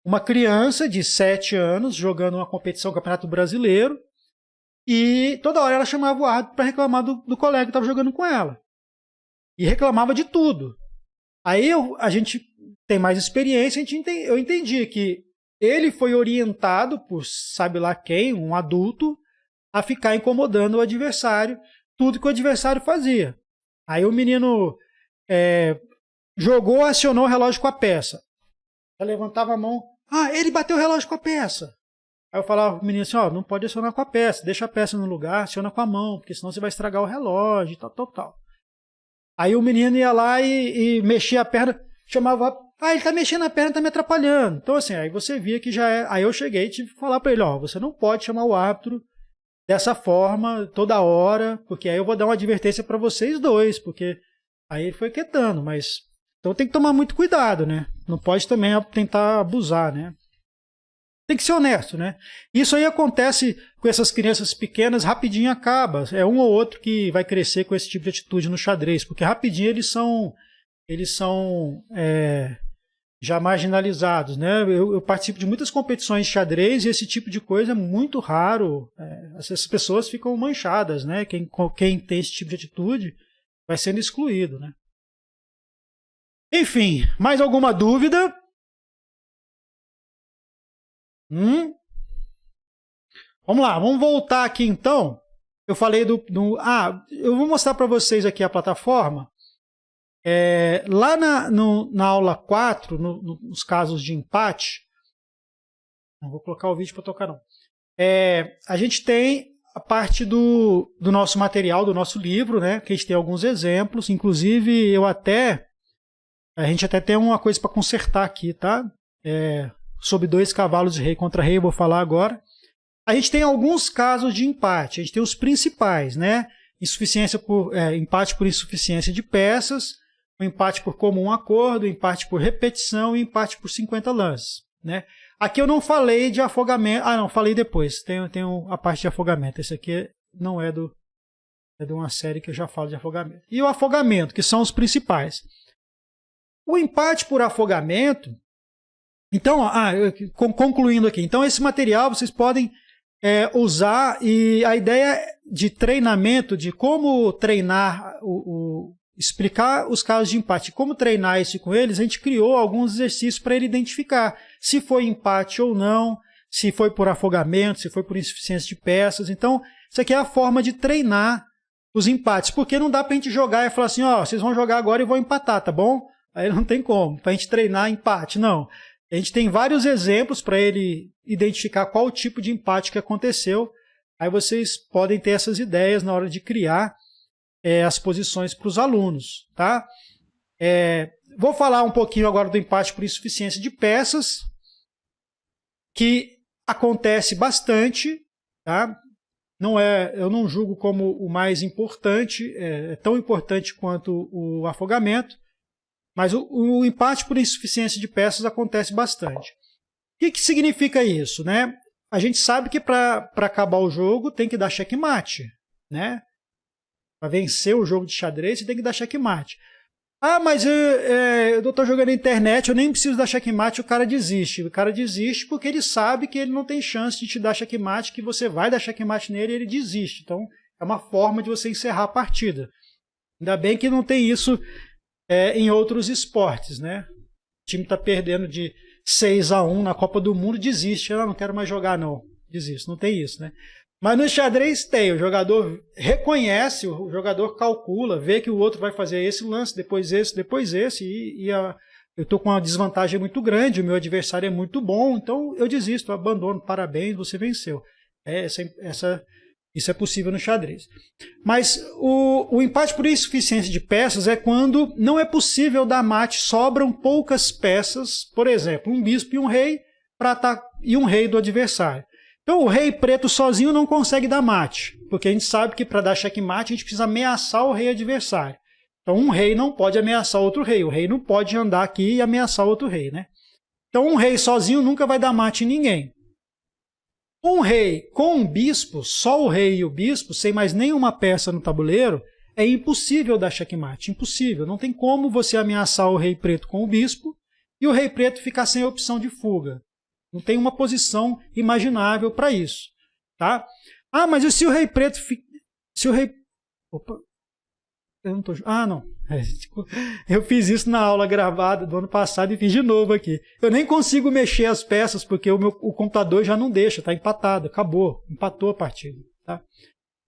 Uma criança de 7 anos jogando uma competição Campeonato Brasileiro e toda hora ela chamava o árbitro para reclamar do colega que estava jogando com ela. E reclamava de tudo. Aí a gente tem mais experiência, eu entendi que ele foi orientado por sabe lá quem, um adulto, a ficar incomodando o adversário, tudo que o adversário fazia. Aí o menino jogou, acionou o relógio com a peça. Eu levantava a mão, ele bateu o relógio com a peça. Aí eu falava pro menino assim, não pode acionar com a peça, deixa a peça no lugar, aciona com a mão, porque senão você vai estragar o relógio, tal. Aí o menino ia lá e mexia a perna, chamava, ele tá mexendo a perna, tá me atrapalhando. Então assim, aí você via que já é. Aí eu cheguei e tive que falar para ele, você não pode chamar o árbitro dessa forma, toda hora, porque aí eu vou dar uma advertência para vocês dois, porque aí ele foi quietando, mas então tem que tomar muito cuidado, né? Não pode também tentar abusar, né? Tem que ser honesto, né? Isso aí acontece com essas crianças pequenas, rapidinho acaba. É um ou outro que vai crescer com esse tipo de atitude no xadrez, porque rapidinho eles são já marginalizados, né? Eu participo de muitas competições de xadrez e esse tipo de coisa é muito raro. Essas pessoas ficam manchadas, né? Quem tem esse tipo de atitude vai sendo excluído, né? Enfim, mais alguma dúvida? Vamos lá, vamos voltar aqui então. Eu falei eu vou mostrar para vocês aqui a plataforma. Lá na aula 4, nos casos de empate, não vou colocar o vídeo para tocar não. A gente tem a parte do nosso material, do nosso livro, né? Que a gente tem alguns exemplos, inclusive a gente até tem uma coisa para consertar aqui, tá? Sobre 2 cavalos de rei contra rei, eu vou falar agora. A gente tem alguns casos de empate, a gente tem os principais, né? Empate por insuficiência de peças, o empate por comum acordo, o empate por repetição e o empate por 50 lances, né? Aqui eu não falei de afogamento, não, falei depois, tem a parte de afogamento, esse aqui não é de uma série que eu já falo de afogamento. E o afogamento, que são os principais. O empate por afogamento, então, concluindo aqui, então esse material vocês podem usar, e a ideia de treinamento, de como treinar, explicar os casos de empate, como treinar isso com eles, a gente criou alguns exercícios para ele identificar se foi empate ou não, se foi por afogamento, se foi por insuficiência de peças. Então, isso aqui é a forma de treinar os empates, porque não dá para a gente jogar e falar assim, vocês vão jogar agora e vão empatar, tá bom? Aí não tem como, para a gente treinar empate, não. A gente tem vários exemplos para ele identificar qual o tipo de empate que aconteceu. Aí vocês podem ter essas ideias na hora de criar as posições para os alunos. Tá? Vou falar um pouquinho agora do empate por insuficiência de peças, que acontece bastante. Tá? Eu não julgo como o mais importante, é tão importante quanto o afogamento. Mas o empate por insuficiência de peças acontece bastante. O que significa isso? Né? A gente sabe que para acabar o jogo tem que dar checkmate. Né? Para vencer o jogo de xadrez você tem que dar checkmate. Mas eu estou jogando na internet, eu nem preciso dar checkmate, o cara desiste. O cara desiste porque ele sabe que ele não tem chance de te dar checkmate, que você vai dar checkmate nele e ele desiste. Então é uma forma de você encerrar a partida. Ainda bem que não tem isso em outros esportes, né? O time está perdendo de 6-1 na Copa do Mundo, desiste. Eu não quero mais jogar, não. Desiste, não tem isso, né? Mas no xadrez tem. O jogador reconhece, o jogador calcula, vê que o outro vai fazer esse lance, depois esse, eu estou com uma desvantagem muito grande, o meu adversário é muito bom, então eu desisto, eu abandono, parabéns, você venceu. Isso é possível no xadrez. Mas o empate por insuficiência de peças é quando não é possível dar mate, sobram poucas peças, por exemplo, um bispo e um rei e um rei do adversário. Então o rei preto sozinho não consegue dar mate, porque a gente sabe que para dar checkmate a gente precisa ameaçar o rei adversário. Então um rei não pode ameaçar outro rei, o rei não pode andar aqui e ameaçar outro rei. Né? Então um rei sozinho nunca vai dar mate em ninguém. Um rei com um bispo, só o rei e o bispo, sem mais nenhuma peça no tabuleiro, é impossível dar checkmate. Impossível. Não tem como você ameaçar o rei preto com o bispo e o rei preto ficar sem opção de fuga. Não tem uma posição imaginável para isso. Tá? Mas e se o rei preto... Opa! Eu não tô... não. Eu fiz isso na aula gravada do ano passado e fiz de novo aqui. Eu nem consigo mexer as peças porque o computador já não deixa, está empatado, acabou, empatou a partida. Tá?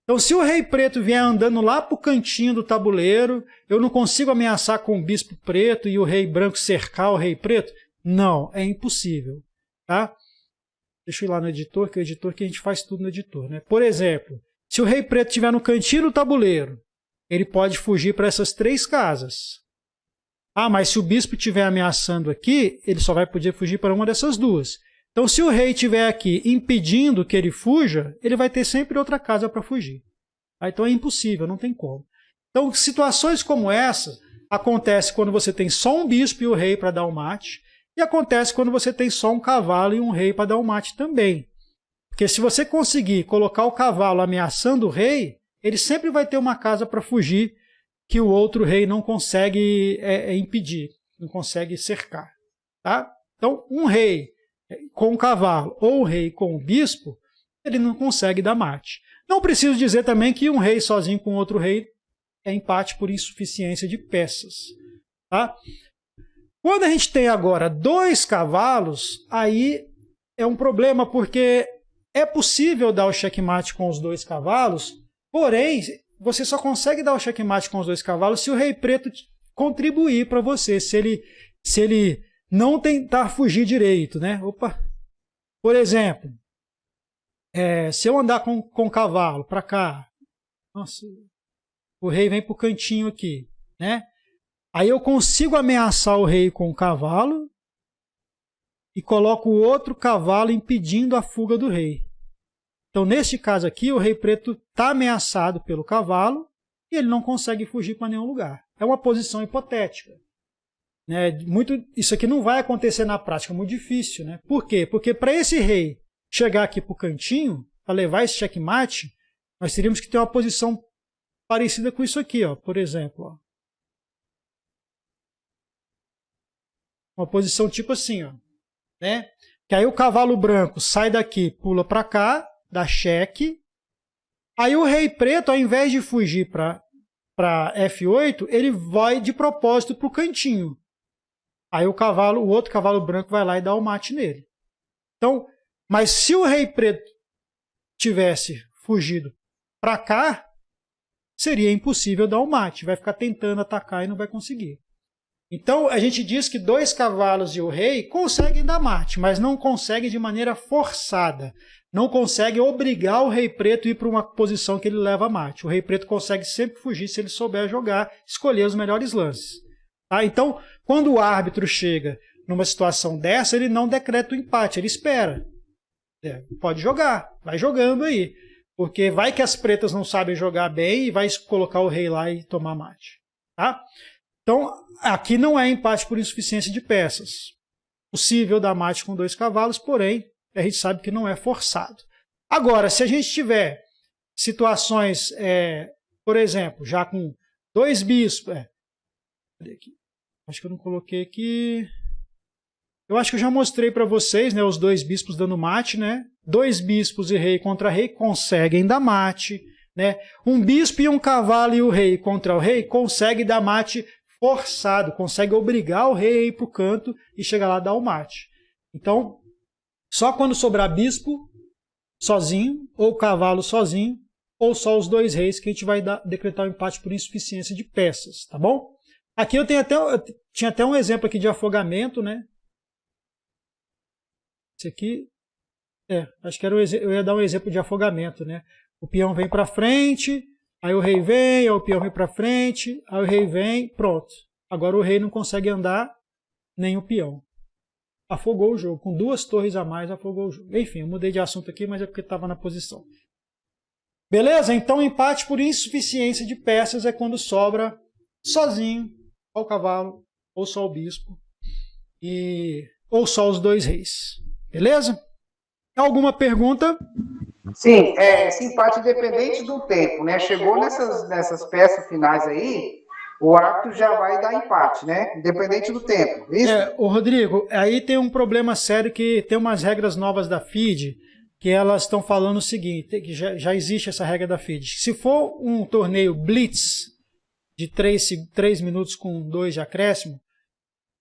Então se o rei preto vier andando lá para o cantinho do tabuleiro, eu não consigo ameaçar com o bispo preto e o rei branco cercar o rei preto? Não, é impossível. Tá? Deixa eu ir lá no editor, que a gente faz tudo no editor. Né? Por exemplo, se o rei preto estiver no cantinho do tabuleiro, ele pode fugir para essas 3 casas. Mas se o bispo estiver ameaçando aqui, ele só vai poder fugir para uma dessas 2. Então, se o rei estiver aqui impedindo que ele fuja, ele vai ter sempre outra casa para fugir. Então é impossível, não tem como. Então, situações como essa acontecem quando você tem só um bispo e o rei para dar o mate, e acontece quando você tem só um cavalo e um rei para dar o mate também. Porque se você conseguir colocar o cavalo ameaçando o rei, ele sempre vai ter uma casa para fugir que o outro rei não consegue impedir, não consegue cercar. Tá? Então, um rei com o cavalo ou um rei com o bispo, ele não consegue dar mate. Não preciso dizer também que um rei sozinho com outro rei é empate por insuficiência de peças. Tá? Quando a gente tem agora 2 cavalos, aí é um problema, porque é possível dar o checkmate com os 2 cavalos, porém, você só consegue dar o checkmate com os 2 cavalos se o rei preto contribuir para você, se ele não tentar fugir direito. Né? Por exemplo, se eu andar com o cavalo para cá, nossa, o rei vem para o cantinho aqui, né? Aí eu consigo ameaçar o rei com o cavalo e coloco o outro cavalo impedindo a fuga do rei. Então, neste caso aqui, o rei preto está ameaçado pelo cavalo e ele não consegue fugir para nenhum lugar. É uma posição hipotética. Né? Isso aqui não vai acontecer na prática, é muito difícil. Né? Por quê? Porque para esse rei chegar aqui para o cantinho, para levar esse checkmate, Nós teríamos que ter uma posição parecida com isso aqui, ó, por exemplo. Ó. Uma posição tipo assim, ó, né? Que aí o cavalo branco sai daqui, pula para cá, dá cheque. Aí o rei preto, ao invés de fugir para F8, ele vai de propósito para o cantinho. Aí o outro cavalo branco vai lá e dá o mate nele. Então, mas se o rei preto tivesse fugido para cá, seria impossível dar o mate. Vai ficar tentando atacar e não vai conseguir. Então, a gente diz que 2 cavalos e o rei conseguem dar mate, mas não conseguem de maneira forçada. Não conseguem obrigar o rei preto a ir para uma posição que ele leva mate. O rei preto consegue sempre fugir se ele souber jogar, escolher os melhores lances. Tá? Então, quando o árbitro chega numa situação dessa, ele não decreta o empate, ele espera. Pode jogar, vai jogando aí. Porque vai que as pretas não sabem jogar bem e vai colocar o rei lá e tomar mate. Tá? Então, aqui não é empate por insuficiência de peças. Possível dar mate com 2 cavalos, porém, a gente sabe que não é forçado. Agora, se a gente tiver situações, por exemplo, já com 2 bispos... Cadê aqui? Acho que eu não coloquei aqui... Eu acho que eu já mostrei para vocês, né, os 2 bispos dando mate, né? 2 bispos e rei contra rei conseguem dar mate, né? Um bispo e um cavalo e o rei contra o rei conseguem dar mate forçado, consegue obrigar o rei a ir para o canto e chegar lá e dar o mate. Então, só quando sobrar bispo sozinho, ou cavalo sozinho, ou só os 2 reis, que a gente vai decretar o empate por insuficiência de peças, tá bom? Aqui eu tinha até um exemplo aqui de afogamento, né? Esse aqui, acho que eu ia dar um exemplo de afogamento, né? O peão vem para frente, aí o rei vem, aí o peão vem para frente, aí o rei vem, pronto. Agora o rei não consegue andar, nem o peão. Afogou o jogo. Com 2 torres a mais, afogou o jogo. Enfim, eu mudei de assunto aqui, mas é porque estava na posição. Beleza? Então, empate por insuficiência de peças é quando sobra sozinho, ou o cavalo, ou só o bispo, ou só os 2 reis. Beleza? Alguma pergunta? Sim, esse empate independente do tempo, né? Chegou nessas peças finais aí, o árbitro já vai dar empate, né? Independente do tempo. Isso? Ô Rodrigo, aí tem um problema sério que tem umas regras novas da FIDE que elas estão falando o seguinte, que já existe essa regra da FIDE. Se for um torneio blitz de 3 minutos com 2 de acréscimo,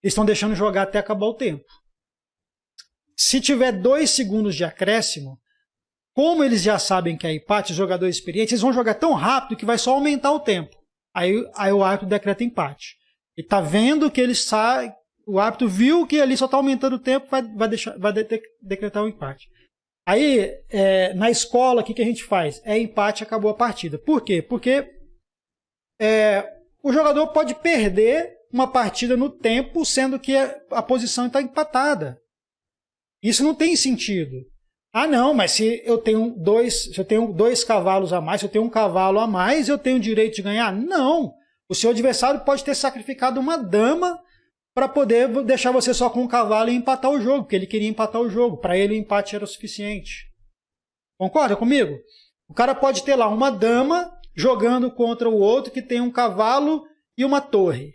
eles estão deixando jogar até acabar o tempo. Se tiver 2 segundos de acréscimo, como eles já sabem que é empate, os jogadores experientes, eles vão jogar tão rápido que vai só aumentar o tempo. Aí o árbitro decreta empate. E tá vendo que ele sai, o árbitro viu que ali só está aumentando o tempo, vai decretar um empate. Aí, na escola, o que a gente faz? É empate, acabou a partida. Por quê? Porque o jogador pode perder uma partida no tempo, sendo que a posição está empatada. Isso não tem sentido. Ah, não, mas se eu tenho 2 cavalos a mais, se eu tenho 1 cavalo a mais, eu tenho o direito de ganhar? Não. O seu adversário pode ter sacrificado uma dama para poder deixar você só com 1 cavalo e empatar o jogo, porque ele queria empatar o jogo. Para ele, o empate era o suficiente. Concorda comigo? O cara pode ter lá uma dama jogando contra o outro que tem 1 cavalo e uma torre.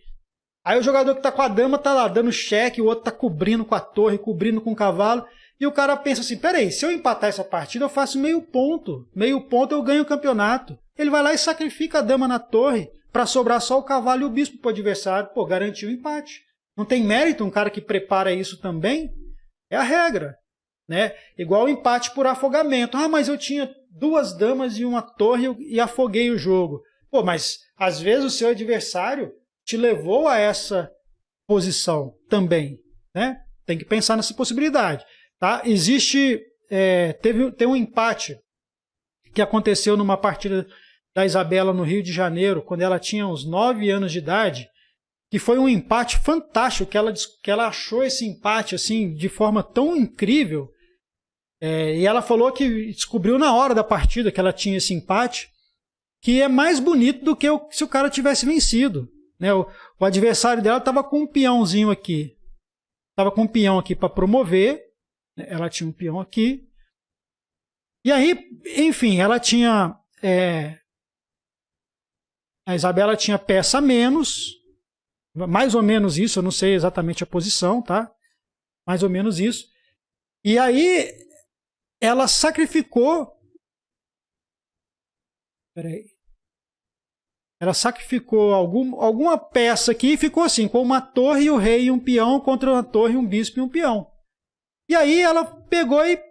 Aí o jogador que está com a dama está lá dando cheque, o outro está cobrindo com a torre, cobrindo com o cavalo. E o cara pensa assim, peraí, se eu empatar essa partida, eu faço meio ponto. Meio ponto eu ganho o campeonato. Ele vai lá e sacrifica a dama na torre para sobrar só o cavalo e o bispo para o adversário. Pô, garantiu o empate. Não tem mérito um cara que prepara isso também? É a regra. Né? Igual o empate por afogamento. Ah, mas eu tinha 2 damas e 1 torre e afoguei o jogo. Pô, mas às vezes o seu adversário te levou a essa posição também. Né? Tem que pensar nessa possibilidade. Tá? Tem um empate que aconteceu numa partida da Isabela no Rio de Janeiro, quando ela tinha uns 9 anos de idade, que foi um empate fantástico, que ela achou esse empate assim, de forma tão incrível, e ela falou que descobriu na hora da partida que ela tinha esse empate, que é mais bonito do que se o cara tivesse vencido. Né? O adversário dela estava com um peãozinho aqui, para promover. Ela tinha um peão aqui. E aí, enfim, ela tinha a Isabela tinha peça a menos, mais ou menos isso, eu não sei exatamente a posição, tá? Mais ou menos isso. E aí ela sacrificou. Peraí. Ela sacrificou alguma peça aqui e ficou assim, com uma torre e o rei e um peão contra uma torre, um bispo e um peão. E aí ela pegou e...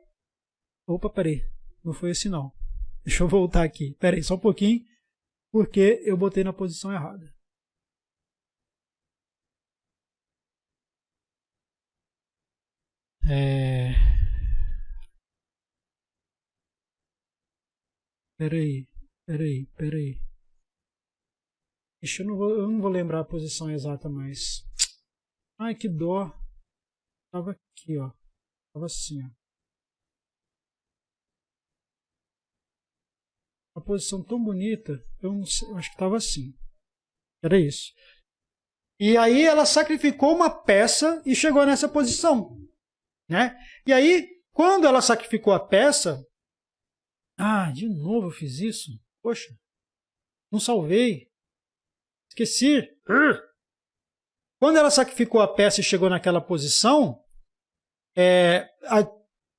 Opa, peraí. Não foi assim não. Deixa eu voltar aqui. Peraí, só um pouquinho, porque eu botei na posição errada. Peraí. Ixi, eu não vou lembrar a posição exata mais. Ai, que dó. Tava aqui, ó. Tava assim, ó. Uma posição tão bonita. Eu não sei, acho que tava assim. Era isso. E aí ela sacrificou uma peça e chegou nessa posição, né? E aí, quando ela sacrificou a peça... Ah, de novo eu fiz isso? Poxa, não salvei. Esqueci. Quando ela sacrificou a peça e chegou naquela posição,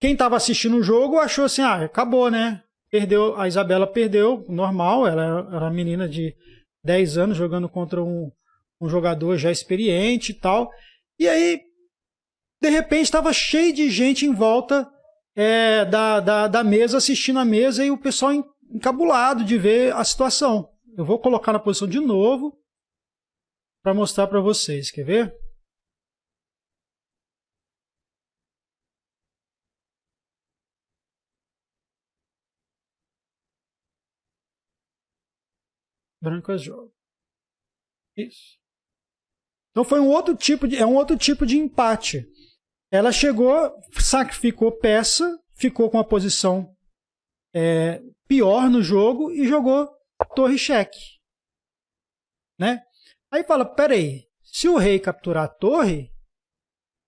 quem estava assistindo o jogo achou assim, acabou, né? Perdeu, a Isabela perdeu, normal, ela era uma menina de 10 anos jogando contra um jogador já experiente e tal. E aí, de repente, estava cheio de gente em volta da mesa, assistindo a mesa, e o pessoal encabulado de ver a situação. Eu vou colocar na posição de novo para mostrar para vocês. Quer ver? Brancas jogam. Isso. Então foi um outro tipo de empate. Ela chegou, sacrificou peça, ficou com a posição pior no jogo e jogou torre cheque, né? Aí fala, peraí, se o rei capturar a torre,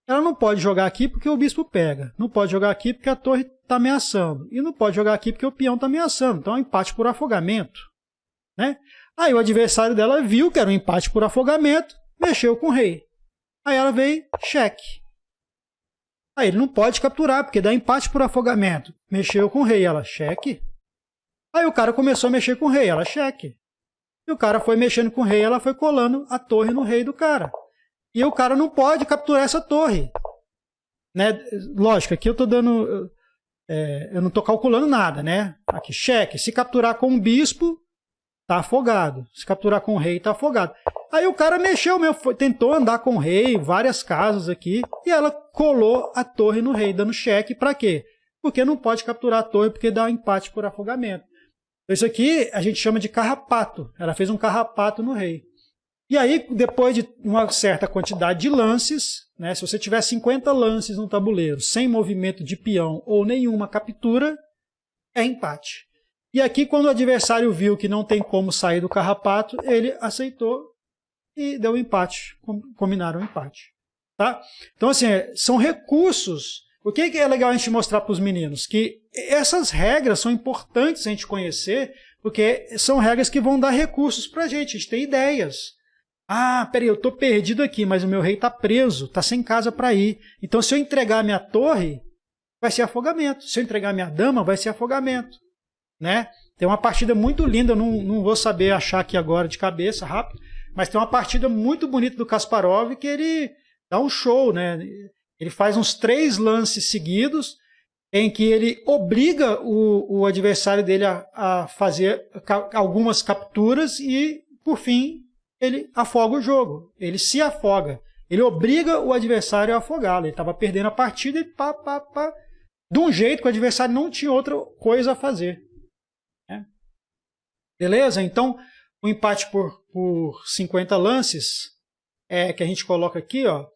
ela não pode jogar aqui porque o bispo pega, não pode jogar aqui porque a torre está ameaçando, e não pode jogar aqui porque o peão está ameaçando, então é um empate por afogamento, né? Aí o adversário dela viu que era um empate por afogamento, mexeu com o rei, aí ela veio cheque. Aí ele não pode capturar porque dá empate por afogamento, mexeu com o rei, ela cheque. Aí o cara começou a mexer com o rei, ela cheque. E o cara foi mexendo com o rei, ela foi colando a torre no rei do cara. E o cara não pode capturar essa torre, né? Lógico, aqui eu estou dando... eu não estou calculando nada, né? Aqui, cheque. Se capturar com o bispo, está afogado. Se capturar com o rei, está afogado. Aí o cara mexeu mesmo, tentou andar com o rei, várias casas aqui, e ela colou a torre no rei, dando cheque. Para quê? Porque não pode capturar a torre, porque dá um empate por afogamento. Isso aqui a gente chama de carrapato. Ela fez um carrapato no rei. E aí, depois de uma certa quantidade de lances, né, se você tiver 50 lances no tabuleiro, sem movimento de peão ou nenhuma captura, é empate. E aqui, quando o adversário viu que não tem como sair do carrapato, ele aceitou e deu um empate. Combinaram um empate. Tá? Então, assim, são recursos. O que é legal a gente mostrar para os meninos? Que essas regras são importantes a gente conhecer, porque são regras que vão dar recursos para a gente ter ideias. Ah, peraí, eu estou perdido aqui, mas o meu rei está preso, está sem casa para ir. Então, se eu entregar a minha torre, vai ser afogamento. Se eu entregar a minha dama, vai ser afogamento. Né? Tem uma partida muito linda, eu não vou saber achar aqui agora de cabeça, rápido, mas tem uma partida muito bonita do Kasparov que ele dá um show, né? Ele faz uns 3 lances seguidos em que ele obriga o adversário dele a fazer algumas capturas e, por fim, ele afoga o jogo. Ele se afoga. Ele obriga o adversário a afogá-lo. Ele estava perdendo a partida e de um jeito que o adversário não tinha outra coisa a fazer. Né? Beleza? Então, o empate por 50 lances que a gente coloca aqui, ó,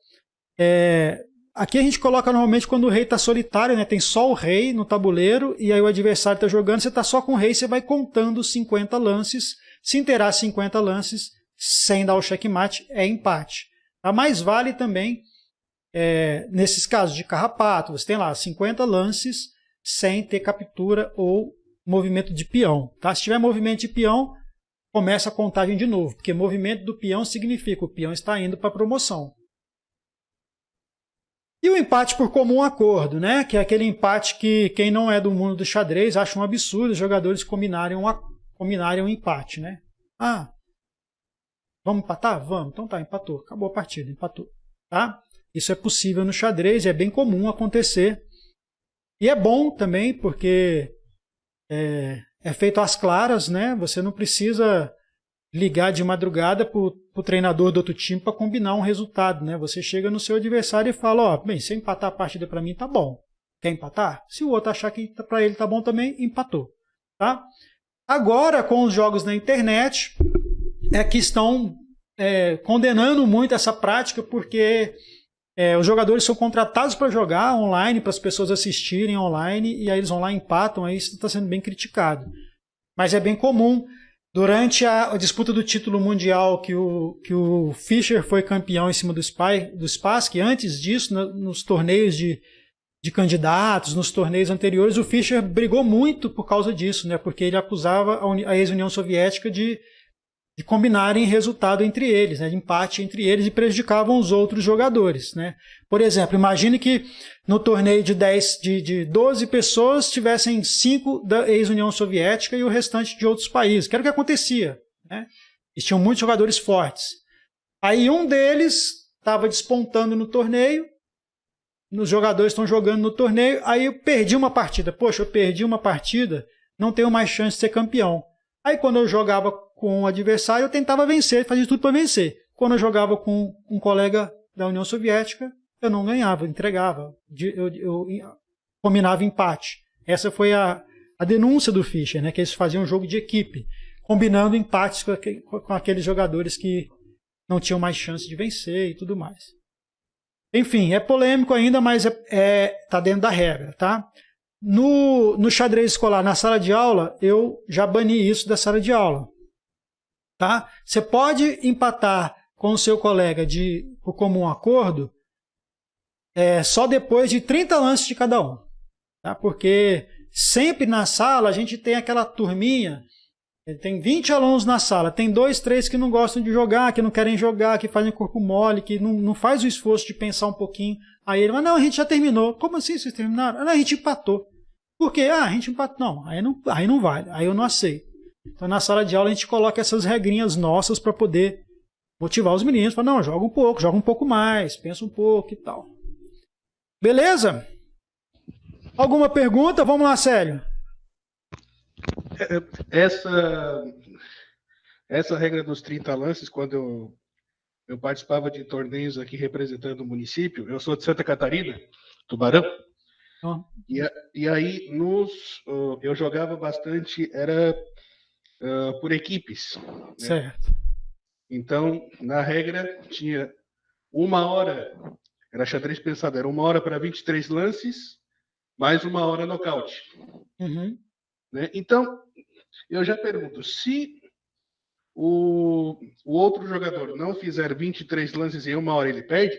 aqui a gente coloca normalmente quando o rei está solitário, né? Tem só o rei no tabuleiro e aí o adversário está jogando, você está só com o rei, você vai contando os 50 lances. Se inteirar 50 lances sem dar o checkmate, é empate. Tá? Mas vale também, nesses casos de carrapato, você tem lá 50 lances sem ter captura ou movimento de peão. Tá? Se tiver movimento de peão, começa a contagem de novo, porque movimento do peão significa o peão está indo para a promoção. E o empate por comum acordo, né? Que é aquele empate que quem não é do mundo do xadrez acha um absurdo os jogadores combinarem um empate, né? Ah, vamos empatar? Vamos. Então tá, empatou. Acabou a partida, empatou. Tá? Isso é possível no xadrez, é bem comum acontecer. E é bom também, porque é feito às claras, né? Você não precisa ligar de madrugada para o treinador do outro time para combinar um resultado, né? Você chega no seu adversário e fala, ó, bem, se empatar a partida para mim tá bom. Quer empatar? Se o outro achar que para ele tá bom também, empatou, tá? Agora, com os jogos na internet, é que estão condenando muito essa prática, porque os jogadores são contratados para jogar online, para as pessoas assistirem online, e aí eles vão lá e empatam, aí isso está sendo bem criticado. Mas é bem comum. Durante a disputa do título mundial, que o Fischer foi campeão em cima do Spassky, antes disso, nos torneios de candidatos, nos torneios anteriores, o Fischer brigou muito por causa disso, né? Porque ele acusava a ex-União Soviética de combinarem resultado entre eles, né? De empate entre eles, e prejudicavam os outros jogadores, né? Por exemplo, imagine que no torneio de 12 pessoas tivessem 5 da ex-União Soviética e o restante de outros países, que era o que acontecia, né? Eles tinham muitos jogadores fortes. Aí um deles estava despontando no torneio, os jogadores estão jogando no torneio, aí eu perdi uma partida. Poxa, eu perdi uma partida, não tenho mais chance de ser campeão. Aí quando eu jogava com o adversário, eu tentava vencer, fazia tudo para vencer. Quando eu jogava com um colega da União Soviética, eu não ganhava, entregava, eu combinava empate. Essa foi a denúncia do Fischer, né, que eles faziam um jogo de equipe, combinando empates com aqueles jogadores que não tinham mais chance de vencer e tudo mais. Enfim, é polêmico ainda, mas tá dentro da regra, tá? No xadrez escolar, na sala de aula, eu já bani isso da sala de aula. Tá? Você pode empatar com o seu colega por comum acordo só depois de 30 lances de cada um. Tá? Porque sempre na sala a gente tem aquela turminha, tem 20 alunos na sala, tem 2, 3 que não gostam de jogar, que não querem jogar, que fazem corpo mole, que não faz o esforço de pensar um pouquinho. Aí ele fala, não, a gente já terminou. Como assim vocês terminaram? Não, a gente empatou. Por quê? A gente empatou. Não, aí não vale, aí eu não aceito. Então na sala de aula a gente coloca essas regrinhas nossas para poder motivar os meninos. Fala, não, joga um pouco mais, pensa um pouco e tal. Beleza? Alguma pergunta? Vamos lá, Célio. Essa regra dos 30 lances, quando eu participava de torneios aqui representando o município, eu sou de Santa Catarina, Tubarão, e aí eu jogava bastante, era por equipes. Né? Certo. Então, na regra, tinha 1 hora, era xadrez pensado, era 1 hora para 23 lances, mais 1 hora nocaute. Uhum. Né? Então, eu já pergunto, se o outro jogador não fizer 23 lances em 1 hora, ele perde?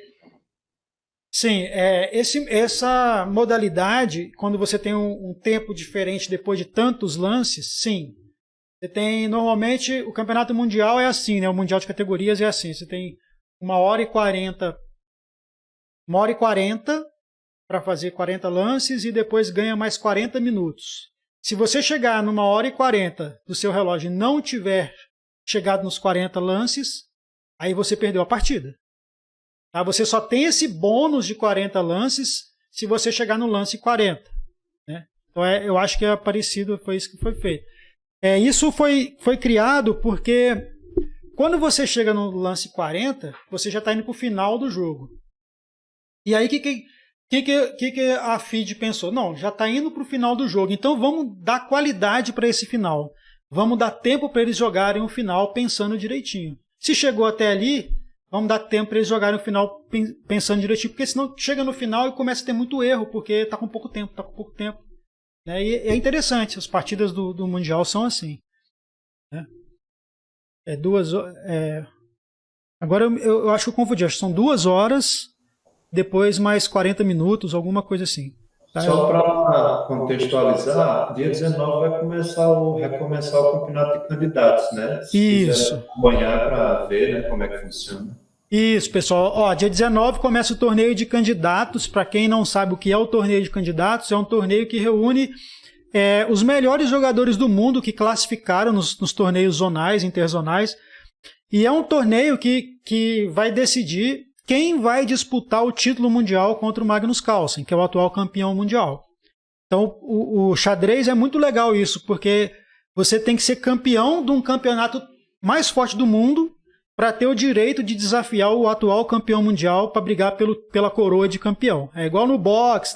Sim, essa modalidade, quando você tem um tempo diferente depois de tantos lances, sim. Você tem, normalmente, o campeonato mundial é assim, né? O mundial de categorias é assim. Você tem 1 hora e 40 para fazer 40 lances e depois ganha mais 40 minutos. Se você chegar numa 1 hora e 40 do seu relógio e não tiver chegado nos 40 lances, aí você perdeu a partida. Tá? Você só tem esse bônus de 40 lances se você chegar no lance 40. Né? Então eu acho que é parecido, foi isso que foi feito. Isso foi criado porque quando você chega no lance 40, você já está indo para o final do jogo. E aí o que a FIDE pensou? Não, já está indo para o final do jogo, então vamos dar qualidade para esse final. Vamos dar tempo para eles jogarem o final pensando direitinho. Se chegou até ali, vamos dar tempo para eles jogarem o final pensando direitinho, porque senão chega no final e começa a ter muito erro, porque está com pouco tempo. Né? E é interessante, as partidas do Mundial são assim. Né? Agora eu acho que eu confundi, acho que são 2 horas, depois mais 40 minutos, alguma coisa assim. Tá? Só para contextualizar, dia 19 vai recomeçar o campeonato de candidatos, né? Se Isso. quiser acompanhar para ver, né, como é que funciona. Isso, pessoal. Ó, dia 19 começa o torneio de candidatos. Para quem não sabe o que é o torneio de candidatos, é um torneio que reúne os melhores jogadores do mundo que classificaram nos torneios zonais, interzonais. E é um torneio que vai decidir quem vai disputar o título mundial contra o Magnus Carlsen, que é o atual campeão mundial. Então, o xadrez é muito legal isso, porque você tem que ser campeão de um campeonato mais forte do mundo para ter o direito de desafiar o atual campeão mundial para brigar pela coroa de campeão. É igual no boxe,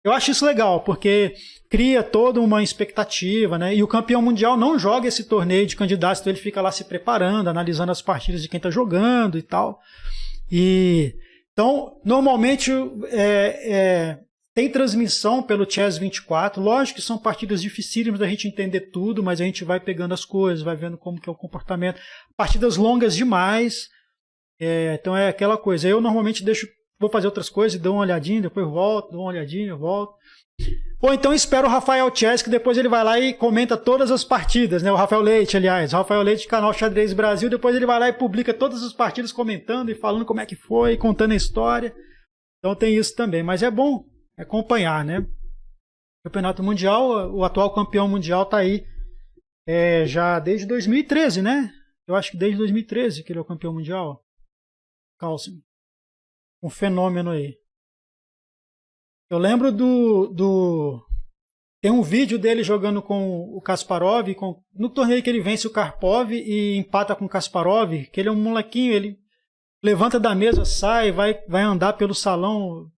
eu acho isso legal, porque cria toda uma expectativa, né? E o campeão mundial não joga esse torneio de candidatos, então ele fica lá se preparando, analisando as partidas de quem está jogando e tal. Então, normalmente tem transmissão pelo Chess 24. Lógico que são partidas dificílimas da gente entender tudo, mas a gente vai pegando as coisas, vai vendo como que é o comportamento. Partidas longas demais. Então é aquela coisa. Eu normalmente vou fazer outras coisas, dou uma olhadinha, depois volto, dou uma olhadinha, volto. Ou então espero o Rafael Chess, que depois ele vai lá e comenta todas as partidas, né? O Rafael Leite, aliás. O Rafael Leite, canal Xadrez Brasil. Depois ele vai lá e publica todas as partidas comentando e falando como é que foi, contando a história. Então tem isso também. Mas é bom acompanhar, né? Campeonato Mundial, o atual campeão mundial está aí já desde 2013, né? Eu acho que desde 2013 que ele é o campeão mundial. Carlsen. Um fenômeno aí. Eu lembro tem um vídeo dele jogando com o Kasparov, no torneio que ele vence o Karpov e empata com o Kasparov, que ele é um molequinho, ele levanta da mesa, sai, vai andar pelo salão,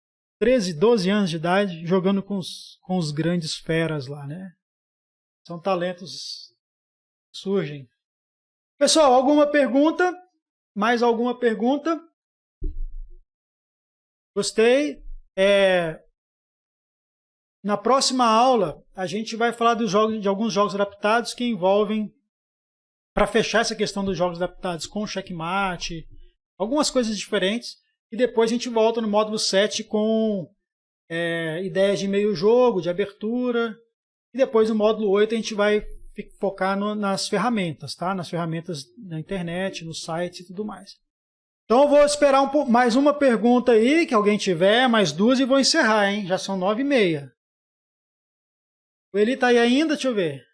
13, 12 anos de idade, jogando com os grandes feras lá, né? São talentos que surgem. Pessoal, alguma pergunta? Mais alguma pergunta? Gostei. Na próxima aula, a gente vai falar de alguns jogos adaptados que envolvem, para fechar essa questão dos jogos adaptados com checkmate, algumas coisas diferentes, e depois a gente volta no módulo 7 com ideias de meio jogo, de abertura, e depois no módulo 8 a gente vai focar nas ferramentas, tá? Nas ferramentas da internet, no site e tudo mais. Então eu vou esperar mais uma pergunta aí, que alguém tiver, mais duas, e vou encerrar, hein? Já são 9h30. O Eli tá aí ainda? Deixa eu ver.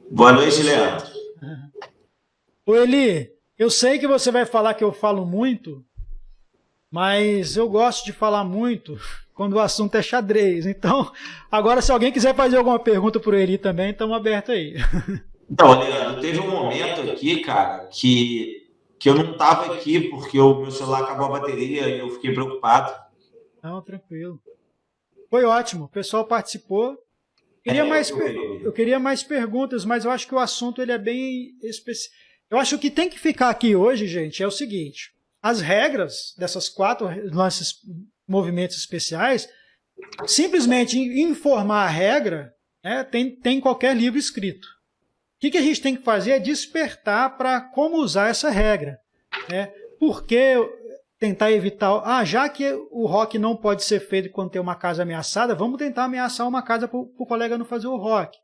Boa noite, Leandro. Ô Eli, eu sei que você vai falar que eu falo muito, mas eu gosto de falar muito quando o assunto é xadrez. Então, agora se alguém quiser fazer alguma pergunta pro Eli também, estamos abertos aí. Então, Leandro, teve um momento aqui, cara, que eu não estava aqui porque o meu celular acabou a bateria e eu fiquei preocupado. Não, tranquilo. Foi ótimo, o pessoal participou. Eu queria mais perguntas, mas eu acho que o assunto ele é bem específico. Eu acho que o que tem que ficar aqui hoje, gente, é o seguinte. As regras dessas 4 movimentos especiais, simplesmente informar a regra, né, tem em qualquer livro escrito. O que a gente tem que fazer é despertar para como usar essa regra. Né? Por que tentar evitar... já que o rock não pode ser feito quando tem uma casa ameaçada, vamos tentar ameaçar uma casa para o colega não fazer o rock.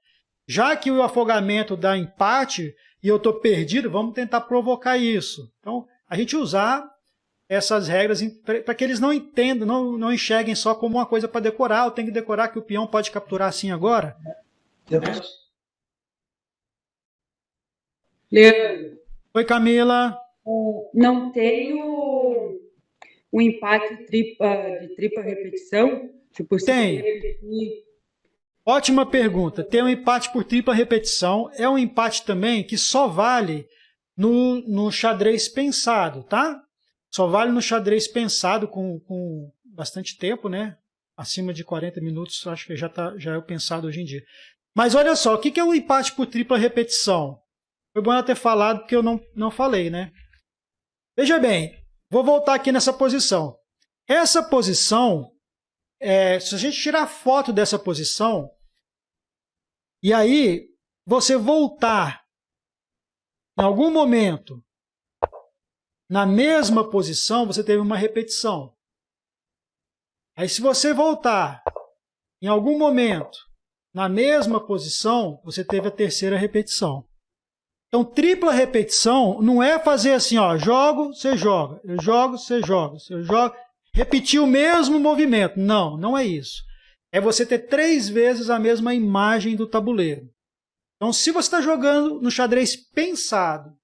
Já que o afogamento dá empate e eu estou perdido, vamos tentar provocar isso. Então, a gente usar essas regras para que eles não entendam, não enxerguem só como uma coisa para decorar. Eu tenho que decorar que o peão pode capturar assim agora. Leandro. Oi, Camila. Não tem o empate de tripla repetição? Tipo, tem. Ótima pergunta. Tem um empate por tripla repetição. É um empate também que só vale no xadrez pensado, tá? Só vale no xadrez pensado com bastante tempo, né? Acima de 40 minutos, acho que já é o pensado hoje em dia. Mas olha só, o que é o empate por tripla repetição? Foi bom eu ter falado, porque eu não falei, né? Veja bem, vou voltar aqui nessa posição. Essa posição, se a gente tirar foto dessa posição, e aí você voltar em algum momento na mesma posição, você teve uma repetição. Aí se você voltar em algum momento na mesma posição, você teve a terceira repetição. Então, tripla repetição não é fazer assim, ó, jogo, você joga, eu jogo, você joga, eu jogo, repetir o mesmo movimento. Não, não é isso. É você ter 3 vezes a mesma imagem do tabuleiro. Então, se você está jogando no xadrez pensado,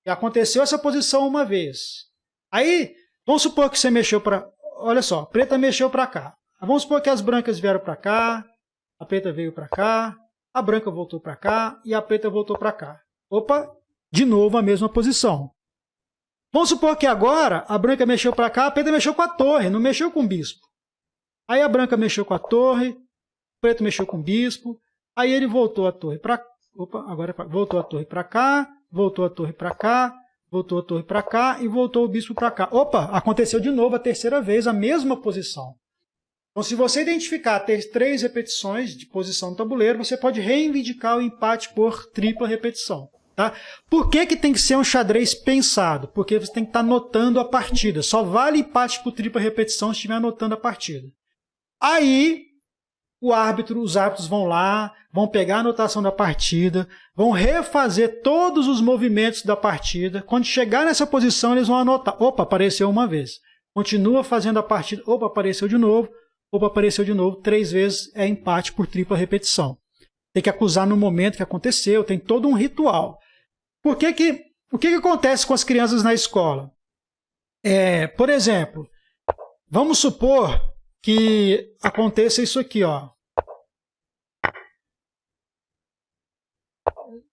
e aconteceu essa posição uma vez, aí, vamos supor que você mexeu para... Olha só, a preta mexeu para cá. Vamos supor que as brancas vieram para cá, a preta veio para cá, a branca voltou para cá e a preta voltou para cá. Opa, de novo a mesma posição. Vamos supor que agora a branca mexeu para cá, a preta mexeu com a torre, não mexeu com o bispo. Aí a branca mexeu com a torre, o preto mexeu com o bispo, aí ele voltou a torre para... Opa, agora voltou a torre para cá, voltou a torre para cá, voltou a torre para cá e voltou o bispo para cá. Opa, aconteceu de novo a terceira vez, a mesma posição. Então, se você identificar ter 3 repetições de posição no tabuleiro, você pode reivindicar o empate por tripla repetição. Tá? Por que tem que ser um xadrez pensado? Porque você tem que estar anotando a partida. Só vale empate por tripla repetição se estiver anotando a partida. Aí, os árbitros vão lá, vão pegar a anotação da partida, vão refazer todos os movimentos da partida. Quando chegar nessa posição, eles vão anotar. Opa, apareceu uma vez. Continua fazendo a partida. Opa, apareceu de novo. Opa, apareceu de novo. 3 vezes é empate por tripla repetição. Tem que acusar no momento que aconteceu. Tem todo um ritual. O que acontece com as crianças na escola? Por exemplo, vamos supor que aconteça isso aqui, ó.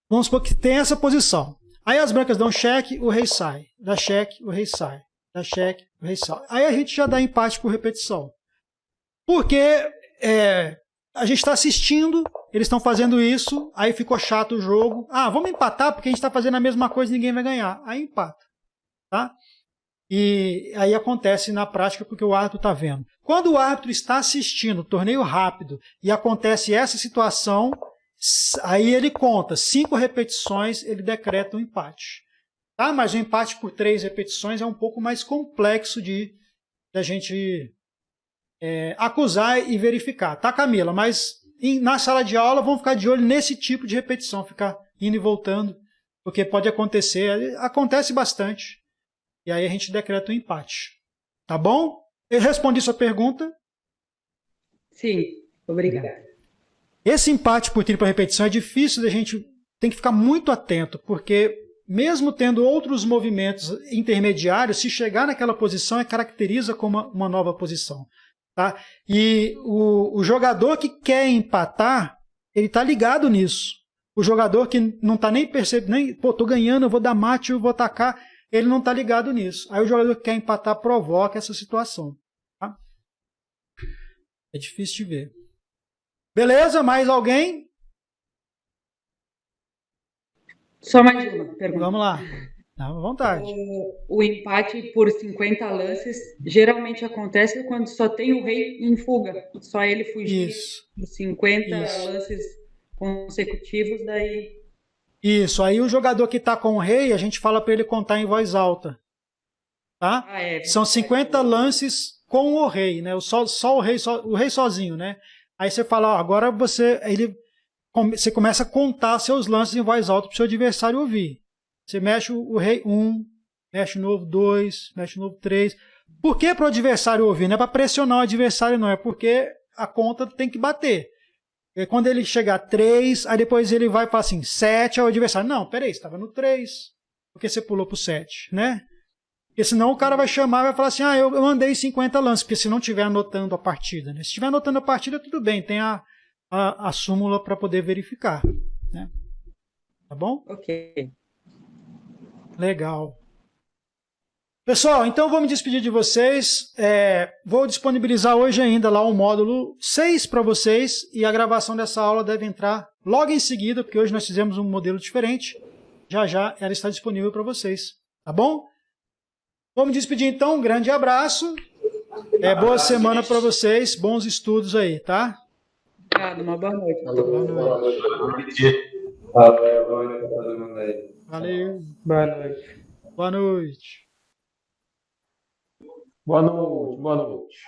Vamos supor que tem essa posição. Aí as brancas dão cheque, o rei sai. Dá cheque, o rei sai. Dá cheque, o rei sai. Aí a gente já dá empate por repetição. Porque a gente está assistindo, eles estão fazendo isso, aí ficou chato o jogo. Ah, vamos empatar porque a gente está fazendo a mesma coisa e ninguém vai ganhar. Aí empata. Tá? E aí acontece na prática porque o árbitro está vendo. Quando o árbitro está assistindo o torneio rápido e acontece essa situação, aí ele conta 5 repetições, ele decreta um empate. Tá? Mas o empate por 3 repetições é um pouco mais complexo de a gente acusar e verificar. Tá, Camila? Mas na sala de aula vamos ficar de olho nesse tipo de repetição, ficar indo e voltando, porque pode acontecer, acontece bastante. E aí a gente decreta um empate. Tá bom? Eu respondi sua pergunta? Sim, obrigada. Esse empate por tripla repetição é difícil, a gente tem que ficar muito atento, porque mesmo tendo outros movimentos intermediários, se chegar naquela posição, caracteriza como uma nova posição. Tá? E o jogador que quer empatar, ele está ligado nisso. O jogador que não está nem percebendo, pô, estou ganhando, eu vou dar mate, eu vou atacar, ele não está ligado nisso. Aí o jogador que quer empatar provoca essa situação. Tá? É difícil de ver. Beleza? Mais alguém? Só mais uma pergunta. Vamos lá. Dá à vontade. O empate por 50 lances geralmente acontece quando só tem o rei em fuga. Só ele fugir por 50 lances consecutivos, daí... Isso. Aí o jogador que está com o rei, a gente fala para ele contar em voz alta. Tá? São 50 lances com o rei, né? Só o rei sozinho, né? Aí você fala, ó, agora você começa a contar seus lances em voz alta para o seu adversário ouvir. Você mexe o rei 1, mexe o novo 2, mexe o novo 3. Por que para o adversário ouvir? Não é para pressionar o adversário, não. É porque a conta tem que bater. E quando ele chegar a 3, aí depois ele vai falar assim, 7 ao adversário. Não, peraí, você estava no 3. Por que você pulou para o 7? Né? Porque senão o cara vai chamar e vai falar assim, eu andei 50 lances. Porque se não estiver anotando a partida. Né? Se estiver anotando a partida, tudo bem. Tem a súmula para poder verificar. Né? Tá bom? Ok. Legal. Pessoal, então vou me despedir de vocês. Vou disponibilizar hoje ainda lá o módulo 6 para vocês e a gravação dessa aula deve entrar logo em seguida, porque hoje nós fizemos um modelo diferente. Já já ela está disponível para vocês. Tá bom? Vou me despedir então. Um grande abraço. Boa semana para vocês. Bons estudos aí, tá? Obrigado. Uma boa noite. Boa noite. Valeu. Boa noite. Boa noite. Boa noite. Boa noite.